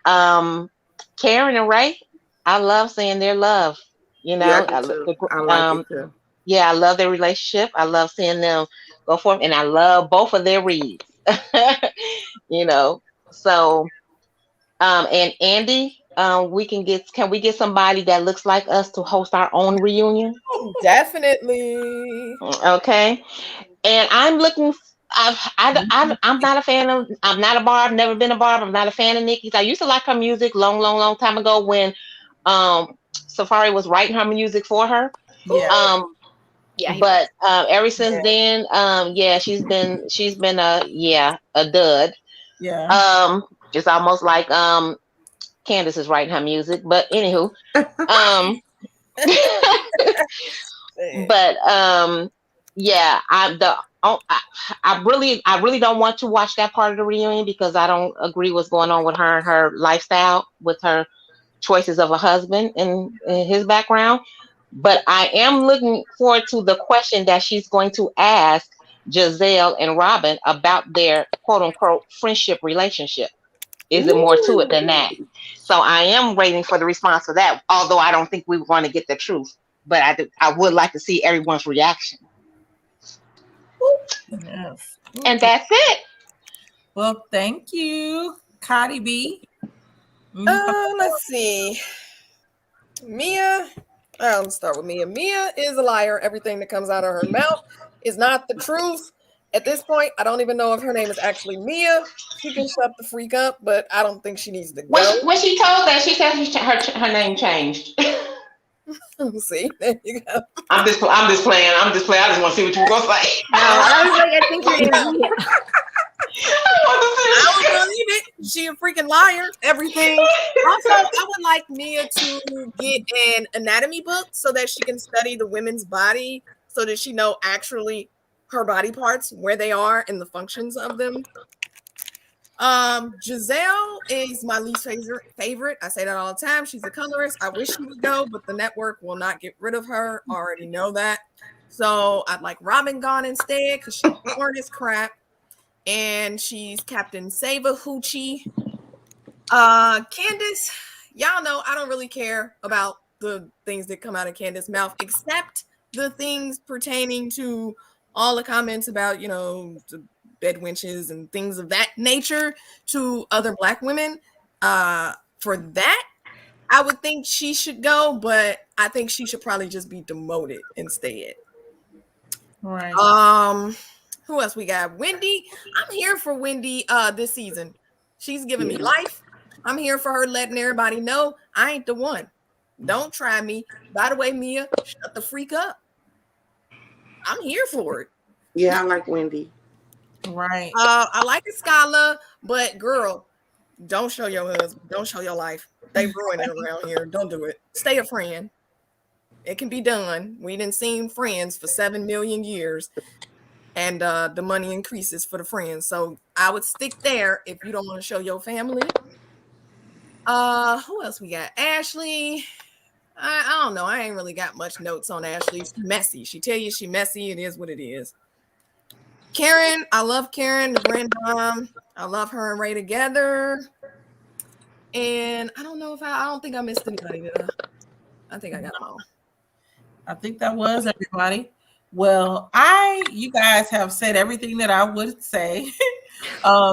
Karen and Ray, I love seeing their love. Yeah, I do too. I like it too. Yeah, I love their relationship. I love seeing them go forth, and I love both of their reads. you know, so and Andy, can we get somebody that looks like us to host our own reunion? Definitely. Okay, and I'm looking. I'm not a fan of. I'm not a Barb. Never been a Barb. I'm not a fan of Nikki's. I used to like her music long time ago when Safari was writing her music for her. Yeah. Yeah, But ever since then, yeah, she's been a dud. Yeah. It's almost like Candace is writing her music. But anywho, but yeah, I really don't want to watch that part of the reunion, because I don't agree what's going on with her and her lifestyle, with her choices of a husband and his background. But I am looking forward to the question that she's going to ask Giselle and Robin about their quote unquote friendship relationship. Is there more to it than that? So I am waiting for the response for that, although I don't think we want to get the truth. But I would like to see everyone's reaction. Yes. And that's it. Well, thank you, Cotty B. Let's see. Mia. Let's start with Mia. Mia is a liar. Everything that comes out of her mouth is not the truth. At this point, I don't even know if her name is actually Mia. She can shut the freak up, but I don't think she needs to go. When she told that, she said her name changed. See, there you go. I'm just playing. I just want to see what you were gonna say. No, I was like, I think your name is Mia. I don't believe it. She a freaking liar. Everything. Also, I would like Mia to get an anatomy book so that she can study the women's body, so that she know actually her body parts, where they are, and the functions of them. Giselle is my least favorite. I say that all the time. She's a colorist. I wish she would go, but the network will not get rid of her. I already know that. So I'd like Robin gone instead because she's boring as crap. And she's Captain Sava Hoochie. Candace, y'all know I don't really care about the things that come out of Candace's mouth, except the things pertaining to all the comments about, the bed wenches and things of that nature to other Black women. For that, I would think she should go, but I think she should probably just be demoted instead. Right. Who else we got? Wendy. I'm here for Wendy this season. She's giving me life. I'm here for her letting everybody know I ain't the one. Don't try me. By the way, Mia, shut the freak up. I'm here for it. Yeah, I like Wendy. Right. I like Escala, but girl, don't show your husband. Don't show your life. They ruin it around here. Don't do it. Stay a friend. It can be done. We didn't seen friends for 7 million years. And the money increases for the friends. So I would stick there if you don't want to show your family. Who else we got? Ashley. I don't know. I ain't really got much notes on Ashley. She's messy. She tell you she messy. It is what it is. Karen. I love Karen, the grandmom. I love her and Ray together. And I don't know if I don't think I missed anybody. Did I think I got them all. I think that was everybody. Well, you guys have said everything that I would say.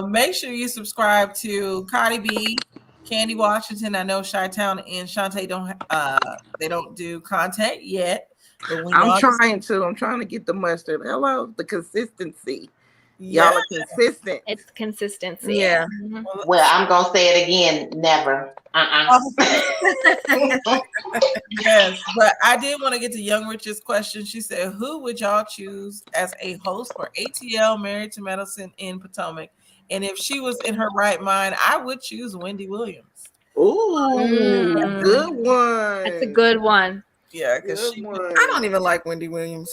Make sure you subscribe to Cardi B, Candy Washington. I know Chi-Town and Shantae don't do content yet. But I'm trying to get the mustard. Hello, the consistency. Y'all are consistent. It's consistency. Yeah. Well, I'm gonna say it again. Never. Yes, but I did want to get to Young Rich's question. She said, "Who would y'all choose as a host for ATL Married to Medicine in Potomac?" And if she was in her right mind, I would choose Wendy Williams. Ooh, good one. That's a good one. Yeah, because I don't even like Wendy Williams.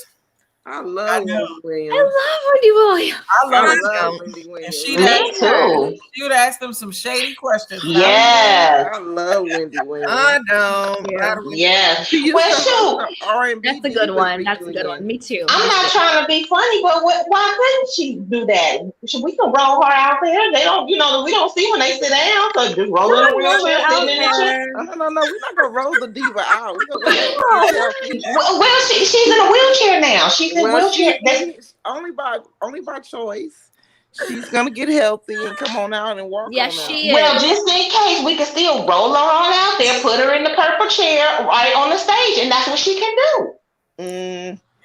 I love Wendy Williams. I love Wendy Williams. I love Wendy Williams. Me too. She would ask them some shady questions. Yes. I love Wendy Williams. I know. Yes. She used Well, to shoot. host the R&B That's a good divas one. That's a weekly good again. one. Me too. I'm not trying to be funny, but why couldn't she do that? We can roll her out there. They don't, we don't see when they sit down. So just roll in a wheelchair, sitting in the chair. No. We're not gonna roll the diva out. We're gonna let her get healthy. Well, she's in a wheelchair now. She's in a wheelchair. Only by choice. She's gonna get healthy and come on out and walk. Yes, on she out. is. Well, just in case, we can still roll her on out there, put her in the purple chair right on the stage, and that's what she can do.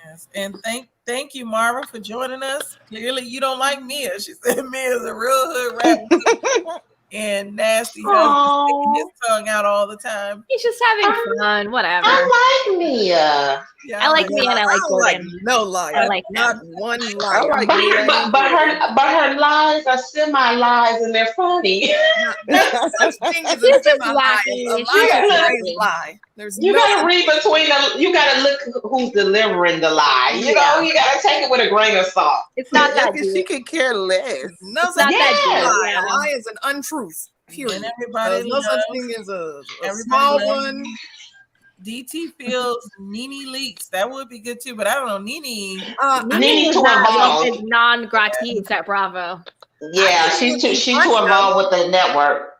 Yes, and thank you, Mara, for joining us. Clearly, you don't like Mia. She said Mia's a real hood rat and nasty. Sticking his tongue out all the time. He's just having fun. Whatever. I like Mia. Yeah, I like Mia and I like Gordon. No lie. I like not one lie. I like But her lies are semi-lies and they're funny. Such thing as She's a just lie. wacky. A She's lie just is wacky. a lie. There's You no gotta read between you gotta look who's delivering the lie. You know, you gotta take it with a grain of salt. It's not that because she deep. could care less. no It's such not thing that as a deep. lie. Yeah. A lie is an untruth. Period. And everybody There's no such loves- thing as a everybody small loves- one. DT feels Nene leaks. That would be good too, but I don't know. Nene. Nene is to not evolve. like non-gratis at Bravo. Yeah, she's too involved with the network.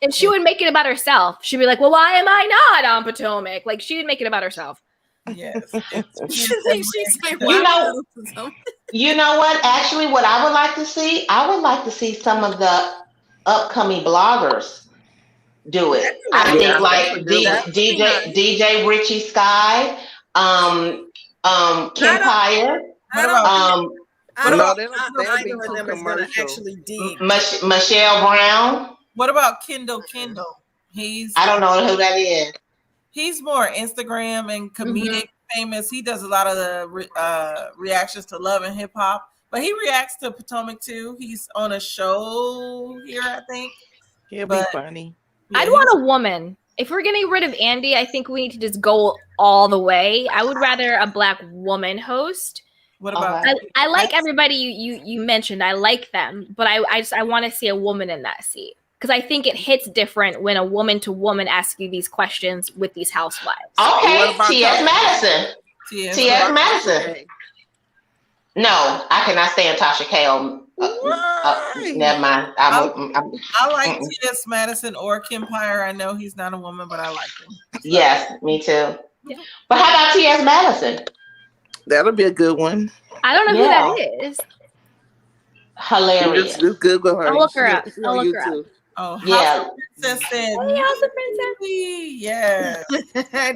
And she would make it about herself. She'd be like, well, why am I not on Potomac? Like, she would make it about herself. Yes. You know what? Actually, what I would like to see, some of the upcoming bloggers do it. I think like DJ Richie Sky, Kempire, Michelle Brown. What about Kendall? I don't know who that is. He's more Instagram and comedic famous. He does a lot of the reactions to Love and Hip Hop, But he reacts to Potomac too. He's on a show here, I think. He'll But- be funny. Yeah, I'd want a woman. If we're getting rid of Andy, I think we need to just go all the way. I would rather a black woman host. What about? I like everybody you mentioned. I like them, but I want to see a woman in that seat because I think it hits different when a woman to woman asks you these questions with these housewives. Okay, T.S. Madison. T.S. Madison. No, I cannot stand Tasha K. Never mind. I like T.S. Madison or Kim Pyre. I know he's not a woman, but I like him. So. Yes, me too. Yeah. But how about T.S. Madison? That'll be a good one. I don't know who that is. Hilarious. Just Google her. I'll look her up. She's on I'll look her YouTube. up. Oh, Yeah. Princess said, Hey, House of Princess. Yes.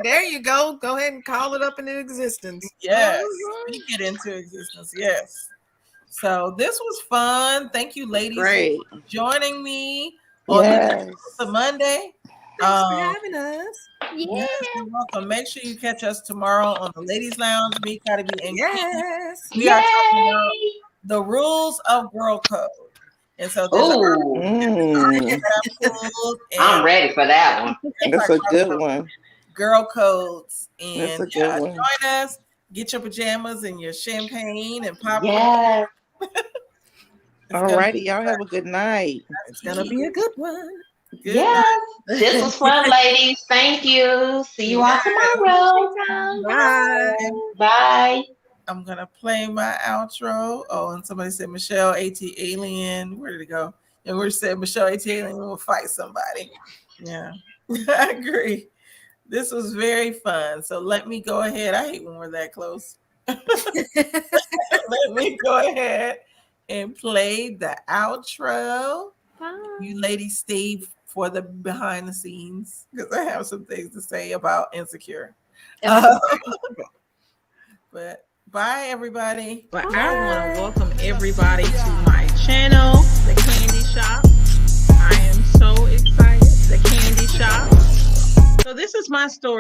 There you go. Go ahead and call it up into existence. Yes. Speak it into existence. Yes. So this was fun. Thank you, ladies, Great. for joining me on the Monday. Thanks for having us. Yeah. Yes, you're welcome. Make sure you catch us tomorrow on the Ladies Lounge. Me, Cardi B, and Yes. we are talking about the rules of girl code. And so there's I'm ready for that one. That's a good one. Girl codes. And That's a good one. join us. Get your pajamas and your champagne and popcorn. Yeah. All righty, y'all have a good night. It's gonna be a good one. Good Yes. This was fun, ladies. Thank you. See you all tomorrow. Bye. Bye. I'm gonna play my outro. Oh, and somebody said Michelle AT Alien. Where did it go? And we said Michelle AT Alien will fight somebody. Yeah, I agree. This was very fun. So let me go ahead. I hate when we're that close. Let me go ahead and play the outro. Bye. You ladies stay for the behind the scenes because I have some things to say about Insecure. But bye, everybody. But I want to welcome everybody to my channel, The Candy Shop. I am so excited. The Candy Shop. So this is my story.